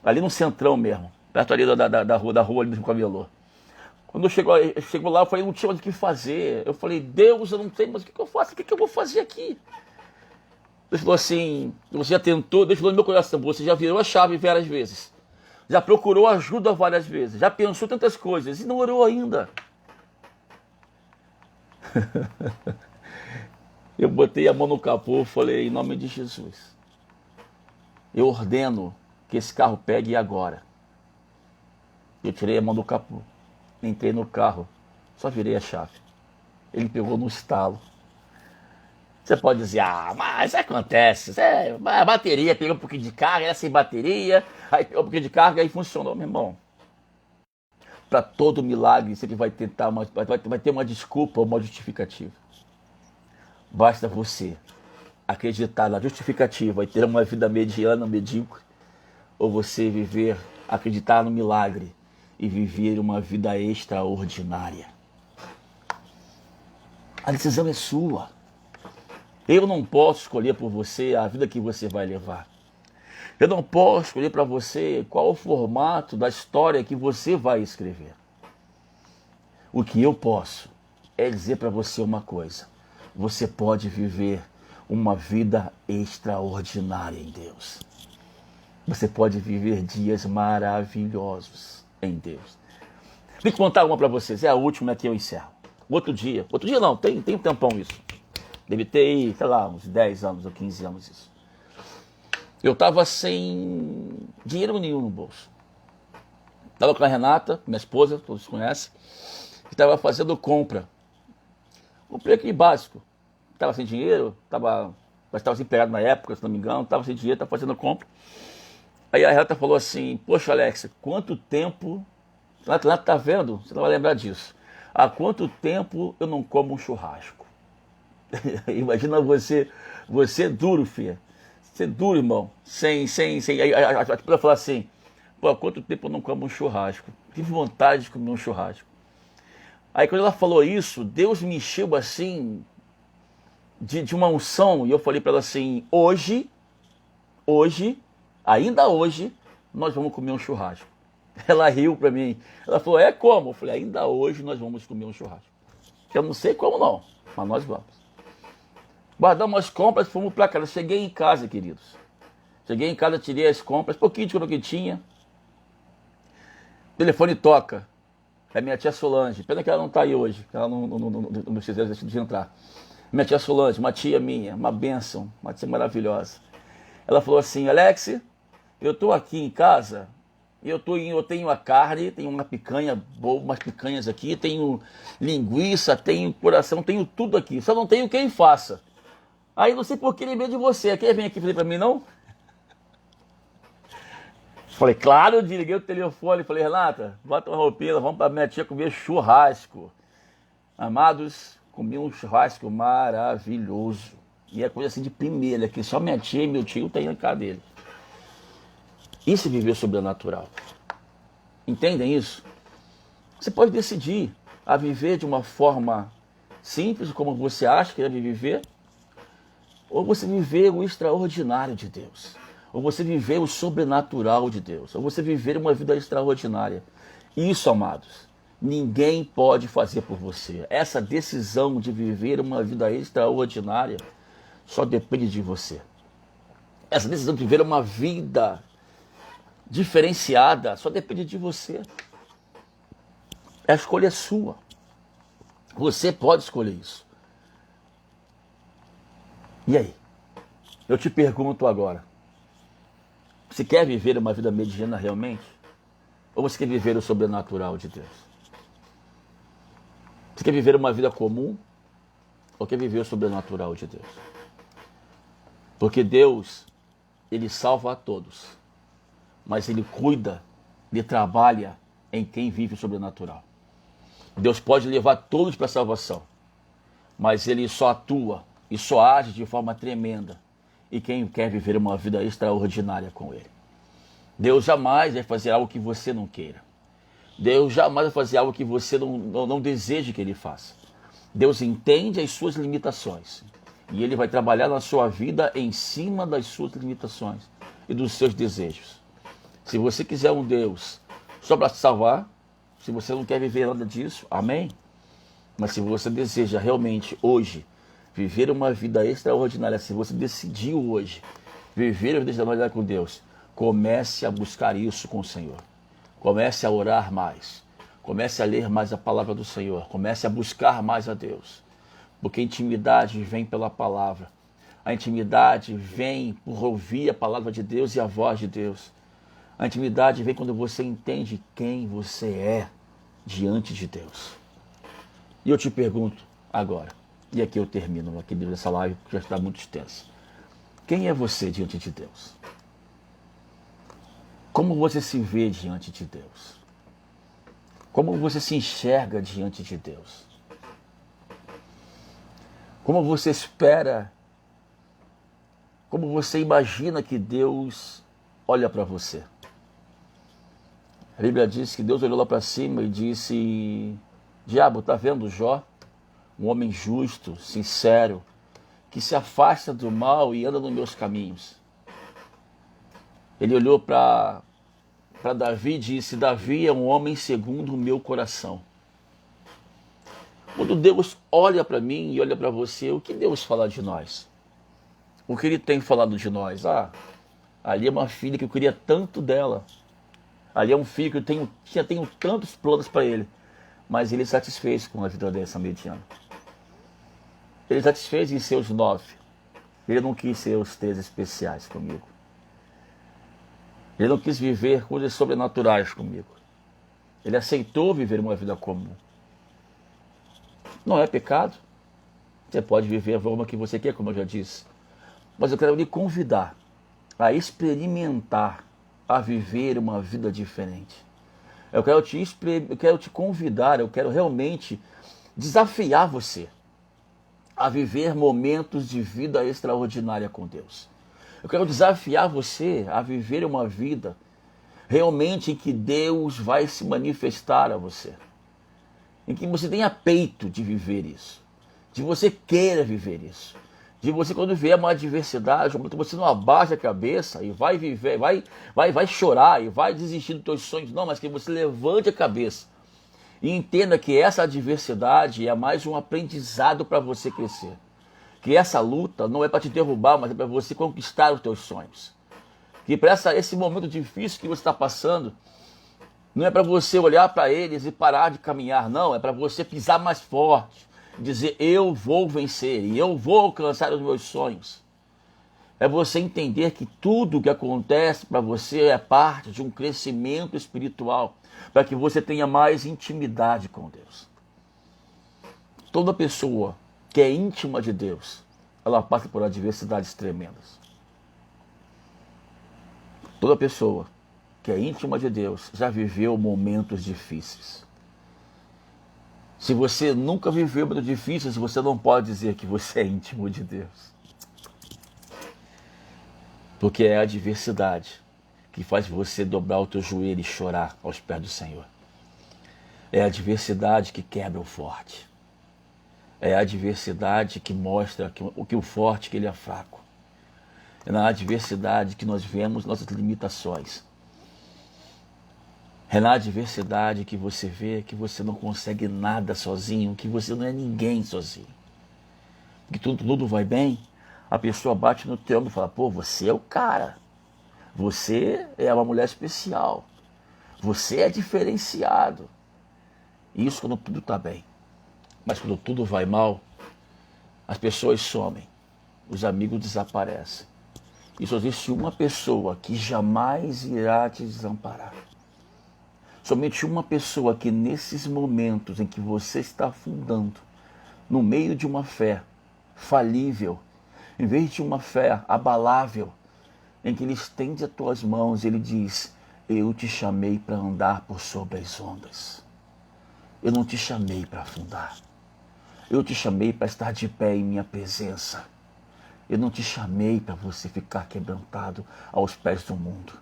Ali no centrão mesmo, perto ali da rua ali mesmo com a Camelô. Quando chegou lá, eu falei, não tinha mais o que fazer. Eu falei, Deus, eu não sei mais o que eu faço, o que eu vou fazer aqui? Deus falou assim, você já tentou, Deus falou no meu coração, você já virou a chave várias vezes. Já procurou ajuda várias vezes, já pensou tantas coisas e não orou ainda. Eu botei a mão no capô e falei, em nome de Jesus, eu ordeno que esse carro pegue agora. Eu tirei a mão do capô, entrei no carro, só virei a chave. Ele pegou no estalo. Você pode dizer, mas acontece, a bateria pegou um pouquinho de carga, sem bateria, aí pegou um pouquinho de carga e funcionou, meu irmão. Para todo milagre, você vai tentar, vai ter uma desculpa ou uma justificativa. Basta você acreditar na justificativa e ter uma vida mediana, medíocre, ou você acreditar no milagre e viver uma vida extraordinária. A decisão é sua. Eu não posso escolher por você a vida que você vai levar. Eu não posso escolher para você qual o formato da história que você vai escrever. O que eu posso é dizer para você uma coisa. Você pode viver uma vida extraordinária em Deus. Você pode viver dias maravilhosos em Deus. Vou contar uma para vocês, é a última que eu encerro. Outro dia não, tem um tempão isso. Deve ter, sei lá, uns 10 anos ou 15 anos isso. Eu estava sem dinheiro nenhum no bolso. Estava com a Renata, minha esposa, todos conhecem, que estava fazendo compra. Comprei aquele básico. Estava sem dinheiro, estava desempregado na época, se não me engano, estava sem dinheiro, estava fazendo compra. Aí a Renata falou assim, poxa Alex, quanto tempo, Renata tá vendo? Você não vai lembrar disso. Há quanto tempo eu não como um churrasco? Imagina você duro, filha. Você duro, irmão. Aí a esposa falou assim, pô, há quanto tempo eu não como um churrasco? Tive vontade de comer um churrasco. Aí quando ela falou isso, Deus me encheu assim de uma unção. E eu falei para ela assim, ainda hoje, nós vamos comer um churrasco. Ela riu para mim. Ela falou, é como? Eu falei, ainda hoje nós vamos comer um churrasco. Eu não sei como não, mas nós vamos. Guardamos as compras, fomos para casa. Cheguei em casa, queridos. Cheguei em casa, tirei as compras, pouquinho de coisa que tinha. O telefone toca. É minha tia Solange. Pena que ela não está aí hoje, que ela não precisa de entrar. Minha tia Solange, uma tia minha, uma bênção, uma tia maravilhosa. Ela falou assim, Alex, eu estou aqui em casa, eu tenho a carne, tenho uma picanha boa, umas picanhas aqui, tenho linguiça, tenho coração, tenho tudo aqui, só não tenho quem faça. Aí não sei por que lembrei de você, quer vir aqui fazer para mim não? Falei, claro, eu desliguei o telefone, falei, Renata, bota uma roupinha, vamos para minha tia comer churrasco. Amados, comi um churrasco maravilhoso. E é coisa assim de primeira, que só minha tia e meu tio têm na casa dele. Isso é viver sobrenatural. Entendem isso? Você pode decidir a viver de uma forma simples, como você acha que deve viver, ou você viver o extraordinário de Deus, ou você viver o sobrenatural de Deus, ou você viver uma vida extraordinária. Isso, amados, ninguém pode fazer por você. Essa decisão de viver uma vida extraordinária só depende de você. Essa decisão de viver uma vida diferenciada só depende de você. A escolha é sua. Você pode escolher isso. E aí? Eu te pergunto agora. Você quer viver uma vida mediana realmente? Ou você quer viver o sobrenatural de Deus? Você quer viver uma vida comum? Ou quer viver o sobrenatural de Deus? Porque Deus, Ele salva a todos. Mas Ele cuida, Ele trabalha em quem vive o sobrenatural. Deus pode levar todos para a salvação. Mas Ele só atua e só age de forma tremenda e quem quer viver uma vida extraordinária com Ele. Deus jamais vai fazer algo que você não queira. Deus jamais vai fazer algo que você não deseje que Ele faça. Deus entende as suas limitações e Ele vai trabalhar na sua vida em cima das suas limitações e dos seus desejos. Se você quiser um Deus só para te salvar, se você não quer viver nada disso, amém? Mas se você deseja realmente hoje viver uma vida extraordinária, se você decidiu hoje viver uma vida extraordinária com Deus, comece a buscar isso com o Senhor. Comece a orar mais. Comece a ler mais a palavra do Senhor. Comece a buscar mais a Deus. Porque a intimidade vem pela palavra. A intimidade vem por ouvir a palavra de Deus e a voz de Deus. A intimidade vem quando você entende quem você é diante de Deus. E eu te pergunto agora, E aqui eu termino aqui nessa live, porque já está muito extensa. Quem é você diante de Deus? Como você se vê diante de Deus? Como você se enxerga diante de Deus? Como você espera, como você imagina que Deus olha para você? A Bíblia diz que Deus olhou lá para cima e disse: Diabo, está vendo Jó? Um homem justo, sincero, que se afasta do mal e anda nos meus caminhos. Ele olhou para Davi e disse: Davi é um homem segundo o meu coração. Quando Deus olha para mim e olha para você, o que Deus fala de nós? O que Ele tem falado de nós? Ah, ali é uma filha que eu queria tanto dela. Ali é um filho que eu tenho tantos planos para ele. Mas ele satisfez com a vida dessa mediana. Ele satisfez em seus 9. Ele não quis ser os 3 especiais comigo. Ele não quis viver coisas sobrenaturais comigo. Ele aceitou viver uma vida comum. Não é pecado. Você pode viver a forma que você quer, como eu já disse. Mas eu quero lhe convidar a experimentar, a viver uma vida diferente. Eu quero te convidar, eu quero realmente desafiar você a viver momentos de vida extraordinária com Deus. Eu quero desafiar você a viver uma vida realmente em que Deus vai se manifestar a você. Em que você tenha peito de viver isso. De você queira viver isso. De você, quando vier uma adversidade, você não abaixa a cabeça e vai viver, vai chorar e vai desistir dos teus sonhos. Não, mas que você levante a cabeça e entenda que essa adversidade é mais um aprendizado para você crescer. Que essa luta não é para te derrubar, mas é para você conquistar os teus sonhos. Que para esse momento difícil que você está passando, não é para você olhar para eles e parar de caminhar, não. É para você pisar mais forte. Dizer, eu vou vencer e eu vou alcançar os meus sonhos. É você entender que tudo que acontece para você é parte de um crescimento espiritual, para que você tenha mais intimidade com Deus. Toda pessoa que é íntima de Deus, ela passa por adversidades tremendas. Toda pessoa que é íntima de Deus já viveu momentos difíceis. Se você nunca viveu momentos difíceis, você não pode dizer que você é íntimo de Deus. Porque é a adversidade que faz você dobrar o teu joelho e chorar aos pés do Senhor. É a adversidade que quebra o forte. É a adversidade que mostra que o forte que ele é fraco. É na adversidade que nós vemos nossas limitações. É na adversidade que você vê que você não consegue nada sozinho, que você não é ninguém sozinho. Que tudo vai bem, a pessoa bate no teu ombro e fala, pô, você é o cara. Você é uma mulher especial. Você é diferenciado. Isso quando tudo está bem. Mas quando tudo vai mal, as pessoas somem. Os amigos desaparecem. E só existe uma pessoa que jamais irá te desamparar. Somente uma pessoa que nesses momentos em que você está afundando, no meio de uma fé falível, em vez de uma fé abalável, em que ele estende as tuas mãos e ele diz, eu te chamei para andar por sobre as ondas. Eu não te chamei para afundar. Eu te chamei para estar de pé em minha presença. Eu não te chamei para você ficar quebrantado aos pés do mundo.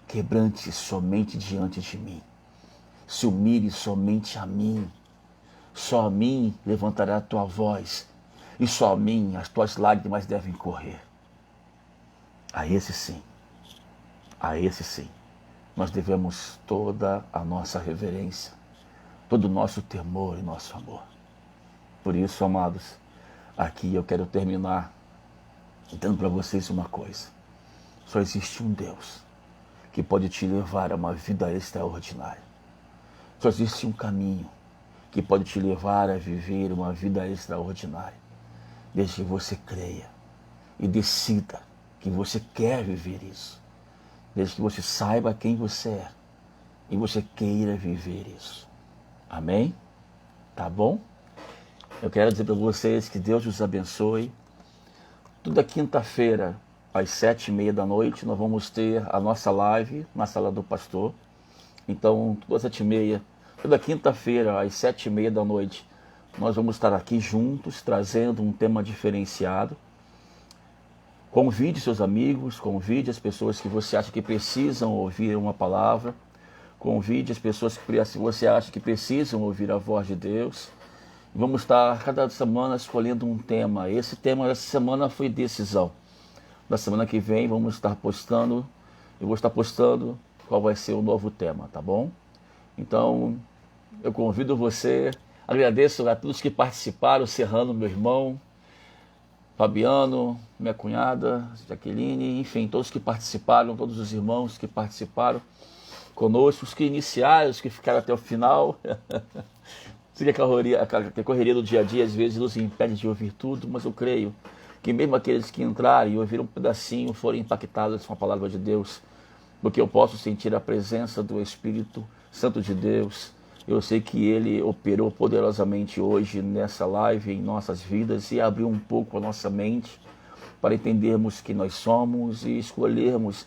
Quebrante somente diante de mim. Se humilhe somente a mim. Só a mim levantará a tua voz. E só a mim as tuas lágrimas devem correr. A esse sim, nós devemos toda a nossa reverência, todo o nosso temor e nosso amor. Por isso, amados, aqui eu quero terminar dando para vocês uma coisa. Só existe um Deus que pode te levar a uma vida extraordinária. Só existe um caminho que pode te levar a viver uma vida extraordinária. Desde que você creia e decida que você quer viver isso. Desde que você saiba quem você é e você queira viver isso. Amém? Tá bom? Eu quero dizer para vocês que Deus os abençoe. Toda quinta-feira, às 7h30 da noite, nós vamos ter a nossa live na Sala do Pastor. Então, toda 7h30, toda quinta-feira, às 7h30 da noite, nós vamos estar aqui juntos, trazendo um tema diferenciado. Convide seus amigos, convide as pessoas que você acha que precisam ouvir uma palavra. Convide as pessoas que você acha que precisam ouvir a voz de Deus. Vamos estar cada semana escolhendo um tema. Esse tema dessa semana foi decisão. Na semana que vem vamos estar postando, eu vou estar postando qual vai ser o novo tema, tá bom? Então, eu convido você, agradeço a todos que participaram, Serrano, meu irmão, Fabiano, minha cunhada, Jaqueline, enfim, todos que participaram, todos os irmãos que participaram conosco, os que iniciaram, os que ficaram até o final. Sei que a correria do dia a dia às vezes nos impede de ouvir tudo, mas eu creio que mesmo aqueles que entrarem e ouviram um pedacinho foram impactados com a palavra de Deus, porque eu posso sentir a presença do Espírito Santo de Deus. Eu sei que Ele operou poderosamente hoje nessa live em nossas vidas e abriu um pouco a nossa mente para entendermos quem nós somos e escolhermos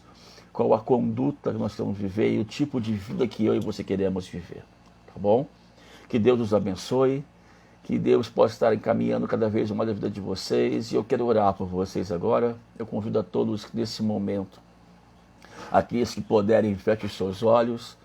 qual a conduta que nós vamos viver e o tipo de vida que eu e você queremos viver, tá bom? Que Deus nos abençoe, que Deus possa estar encaminhando cada vez mais a vida de vocês. E eu quero orar por vocês agora. Eu convido a todos que nesse momento, aqueles que puderem, feche os seus olhos.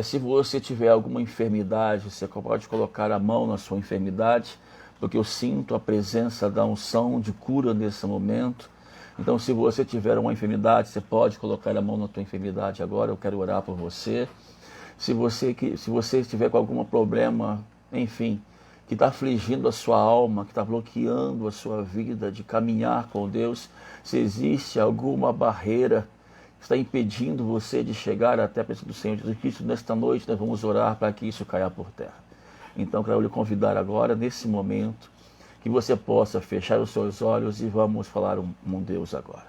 Se você tiver alguma enfermidade, você pode colocar a mão na sua enfermidade, porque eu sinto a presença da unção de cura nesse momento. Então, se você tiver uma enfermidade, você pode colocar a mão na tua enfermidade agora. Eu quero orar por você. Se você estiver com algum problema, enfim, que está afligindo a sua alma, que está bloqueando a sua vida de caminhar com Deus, se existe alguma barreira que está impedindo você de chegar até a presença do Senhor Jesus Cristo, nesta noite nós vamos orar para que isso caia por terra. Então, quero lhe convidar agora, nesse momento, que você possa fechar os seus olhos e vamos falar um Deus agora.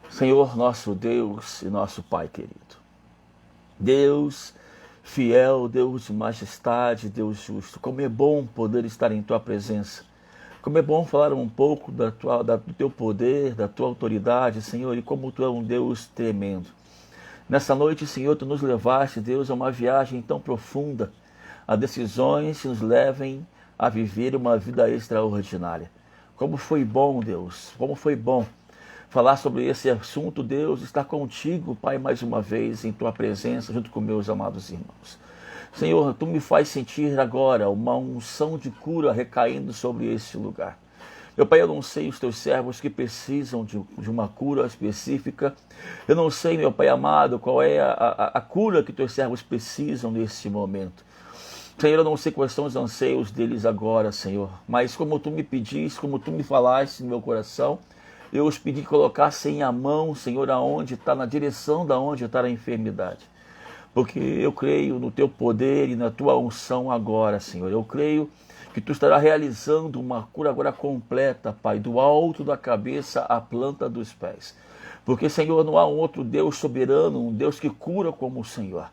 Senhor, nosso Deus e nosso Pai querido, Deus fiel, Deus de majestade, Deus justo, como é bom poder estar em Tua presença, como é bom falar um pouco do Teu poder, da Tua autoridade, Senhor, e como Tu é um Deus tremendo. Nessa noite, Senhor, Tu nos levaste, Deus, a uma viagem tão profunda, a decisões que nos levem a viver uma vida extraordinária. Como foi bom, Deus, como foi bom falar sobre esse assunto, Deus, estar contigo, Pai, mais uma vez, em Tua presença, junto com meus amados irmãos. Senhor, Tu me faz sentir agora uma unção de cura recaindo sobre esse lugar. Meu Pai, eu não sei os Teus servos que precisam de uma cura específica. Eu não sei, meu Pai amado, qual é a cura que Teus servos precisam nesse momento. Senhor, eu não sei quais são os anseios deles agora, Senhor, mas como Tu me pediste, como Tu me falaste no meu coração, eu os pedi que colocassem a mão, Senhor, aonde está, na direção da onde está a enfermidade. Porque eu creio no Teu poder e na Tua unção agora, Senhor. Eu creio que Tu estará realizando uma cura agora completa, Pai, do alto da cabeça à planta dos pés. Porque, Senhor, não há um outro Deus soberano, um Deus que cura como o Senhor.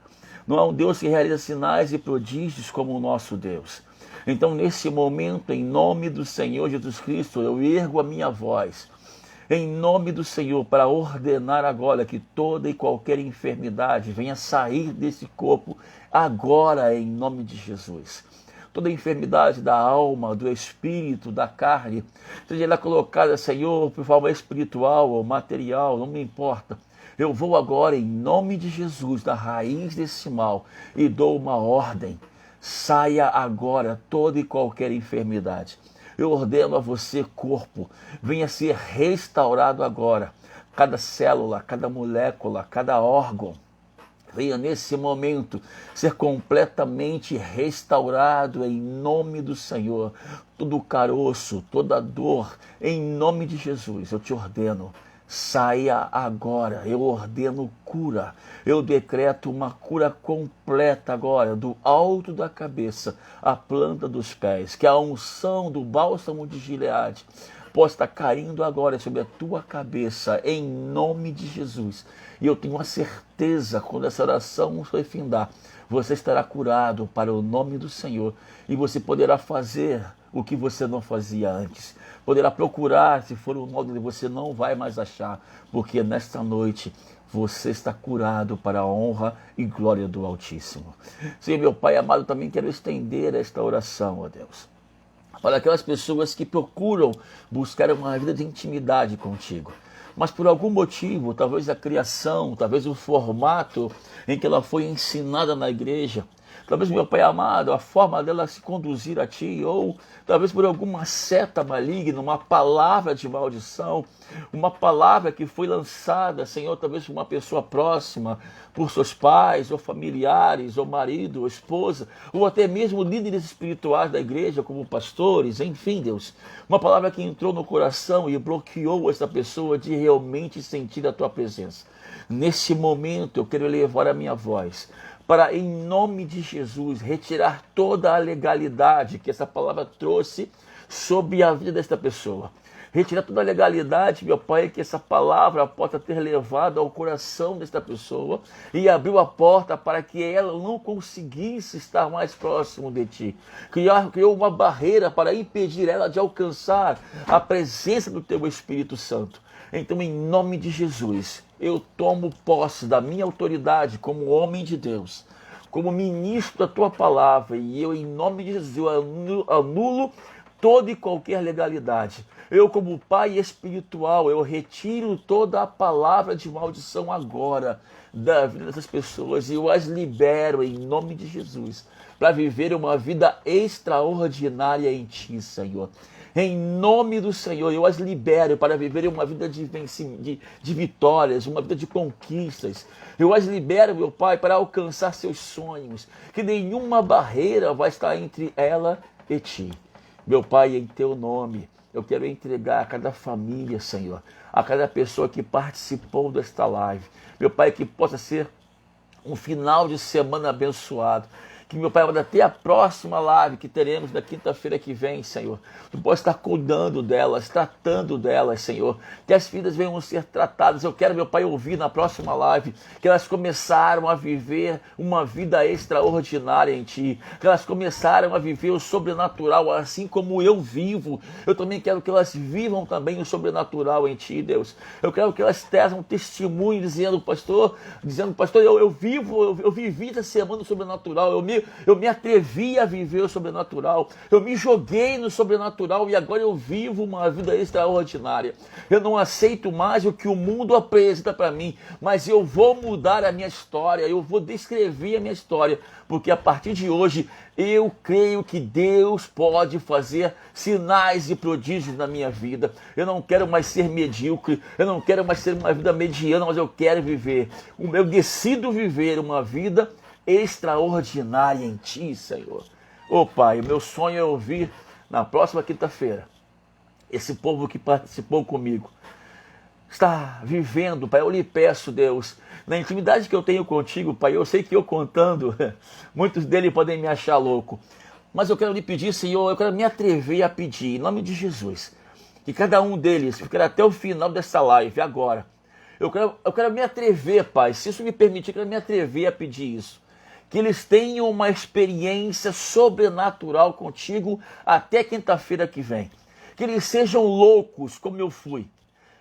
Não há um Deus que realiza sinais e prodígios como o nosso Deus. Então, nesse momento, em nome do Senhor Jesus Cristo, eu ergo a minha voz, em nome do Senhor, para ordenar agora que toda e qualquer enfermidade venha sair desse corpo agora, em nome de Jesus. Toda enfermidade da alma, do espírito, da carne, seja ela colocada, Senhor, por forma espiritual ou material, não me importa. Eu vou agora, em nome de Jesus, da raiz desse mal, e dou uma ordem. Saia agora toda e qualquer enfermidade. Eu ordeno a você, corpo, venha ser restaurado agora. Cada célula, cada molécula, cada órgão, venha nesse momento ser completamente restaurado em nome do Senhor. Todo caroço, toda dor, em nome de Jesus, eu te ordeno. Saia agora, eu ordeno cura, eu decreto uma cura completa agora, do alto da cabeça à planta dos pés, que a unção do bálsamo de Gileade possa estar caindo agora sobre a tua cabeça, em nome de Jesus. E eu tenho a certeza, quando essa oração foi findar, você estará curado para o nome do Senhor e você poderá fazer o que você não fazia antes. Poderá procurar, se for o mal dele, você não vai mais achar, porque nesta noite você está curado para a honra e glória do Altíssimo. Senhor, meu Pai amado, também quero estender esta oração, ó Deus, para aquelas pessoas que procuram buscar uma vida de intimidade contigo, mas por algum motivo, talvez a criação, talvez o formato em que ela foi ensinada na igreja, talvez, meu Pai amado, a forma dela se conduzir a Ti, ou talvez por alguma seta maligna, uma palavra de maldição, uma palavra que foi lançada, Senhor, talvez por uma pessoa próxima, por seus pais, ou familiares, ou marido, ou esposa, ou até mesmo líderes espirituais da igreja, como pastores, enfim, Deus, uma palavra que entrou no coração e bloqueou essa pessoa de realmente sentir a Tua presença. Nesse momento, eu quero elevar a minha voz para, em nome de Jesus, retirar toda a legalidade que essa palavra trouxe sobre a vida desta pessoa. Retirar toda a legalidade, meu Pai, que essa palavra possa ter levado ao coração desta pessoa e abriu a porta para que ela não conseguisse estar mais próximo de Ti. Criou uma barreira para impedir ela de alcançar a presença do Teu Espírito Santo. Então, em nome de Jesus, eu tomo posse da minha autoridade como homem de Deus, como ministro da Tua palavra, e eu, em nome de Jesus, eu anulo toda e qualquer legalidade. Eu, como pai espiritual, eu retiro toda a palavra de maldição agora da vida dessas pessoas e eu as libero em nome de Jesus para viver uma vida extraordinária em Ti, Senhor. Em nome do Senhor, eu as libero para viver uma vida de vitórias, uma vida de conquistas. Eu as libero, meu Pai, para alcançar seus sonhos, que nenhuma barreira vai estar entre ela e Ti. Meu Pai, em Teu nome, eu quero entregar a cada família, Senhor, a cada pessoa que participou desta live. Meu Pai, que possa ser um final de semana abençoado. Que, meu Pai, até a próxima live que teremos na quinta-feira que vem, Senhor, Tu possa estar cuidando delas, tratando delas, Senhor. Que as vidas venham a ser tratadas. Eu quero, meu Pai, ouvir na próxima live que elas começaram a viver uma vida extraordinária em Ti. Que elas começaram a viver o sobrenatural, assim como eu vivo. Eu também quero que elas vivam também o sobrenatural em Ti, Deus. Eu quero que elas tenham um testemunho dizendo, pastor, eu vivi essa semana o sobrenatural, eu me atrevi a viver o sobrenatural, eu me joguei no sobrenatural e agora eu vivo uma vida extraordinária. Eu não aceito mais o que o mundo apresenta para mim, mas eu vou mudar a minha história, eu vou descrever a minha história, porque a partir de hoje eu creio que Deus pode fazer sinais e prodígios na minha vida. Eu não quero mais ser medíocre, eu não quero mais ter uma vida mediana, mas eu quero viver, eu decido viver uma vida extraordinária em Ti, Senhor. Ô Pai, o meu sonho é ouvir na próxima quinta-feira esse povo que participou comigo está vivendo, Pai. Eu lhe peço, Deus, na intimidade que eu tenho contigo, Pai, eu sei que eu contando, muitos deles podem me achar louco, mas eu quero lhe pedir, Senhor, eu quero me atrever a pedir, em nome de Jesus, que cada um deles fique até o final dessa live, agora. Eu quero me atrever, Pai, se isso me permitir, eu quero me atrever a pedir isso. Que eles tenham uma experiência sobrenatural contigo até quinta-feira que vem. Que eles sejam loucos como eu fui.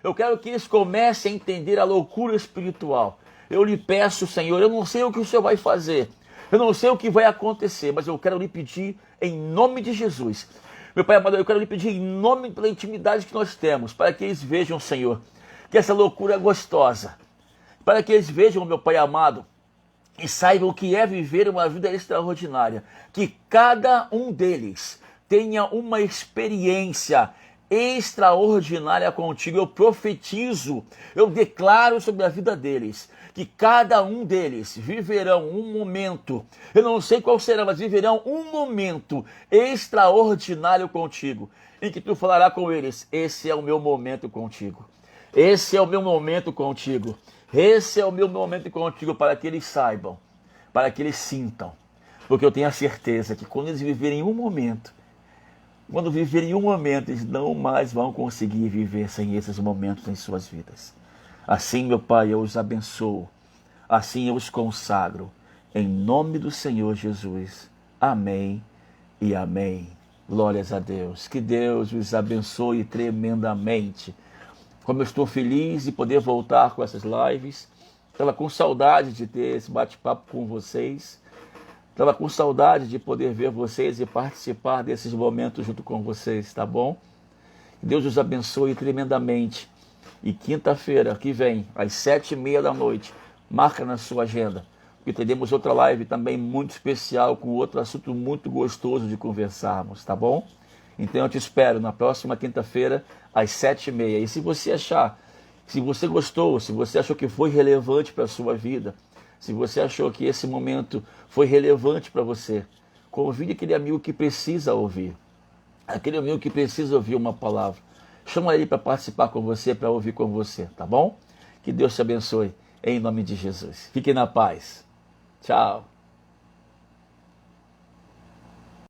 Eu quero que eles comecem a entender a loucura espiritual. Eu lhe peço, Senhor, eu não sei o que o Senhor vai fazer. Eu não sei o que vai acontecer, mas eu quero lhe pedir em nome de Jesus. Meu Pai amado, eu quero lhe pedir em nome da intimidade que nós temos, para que eles vejam, Senhor, que essa loucura é gostosa. Para que eles vejam, meu Pai amado, e saibam o que é viver uma vida extraordinária. Que cada um deles tenha uma experiência extraordinária contigo. Eu profetizo, eu declaro sobre a vida deles, que cada um deles viverão um momento, eu não sei qual será, mas viverão um momento extraordinário contigo, em que tu falarás com eles, esse é o meu momento contigo. Esse é o meu momento contigo. Esse é o meu momento contigo, para que eles saibam, para que eles sintam. Porque eu tenho a certeza que quando eles viverem um momento, eles não mais vão conseguir viver sem esses momentos em suas vidas. Assim, meu Pai, eu os abençoo. Assim eu os consagro. Em nome do Senhor Jesus. Amém e amém. Glórias a Deus. Que Deus os abençoe tremendamente. Como eu estou feliz de poder voltar com essas lives. Estava com saudade de ter esse bate-papo com vocês. Estava com saudade de poder ver vocês e participar desses momentos junto com vocês, tá bom? Que Deus os abençoe tremendamente. E quinta-feira que vem, às 7h30 da noite, marca na sua agenda, porque teremos outra live também muito especial, com outro assunto muito gostoso de conversarmos, tá bom? Então eu te espero na próxima quinta-feira, às 7h30. E se você achar, se você gostou, se você achou que foi relevante para a sua vida, se você achou que esse momento foi relevante para você, convide aquele amigo que precisa ouvir. Aquele amigo que precisa ouvir uma palavra. Chama ele para participar com você, para ouvir com você, tá bom? Que Deus te abençoe, em nome de Jesus. Fique na paz. Tchau.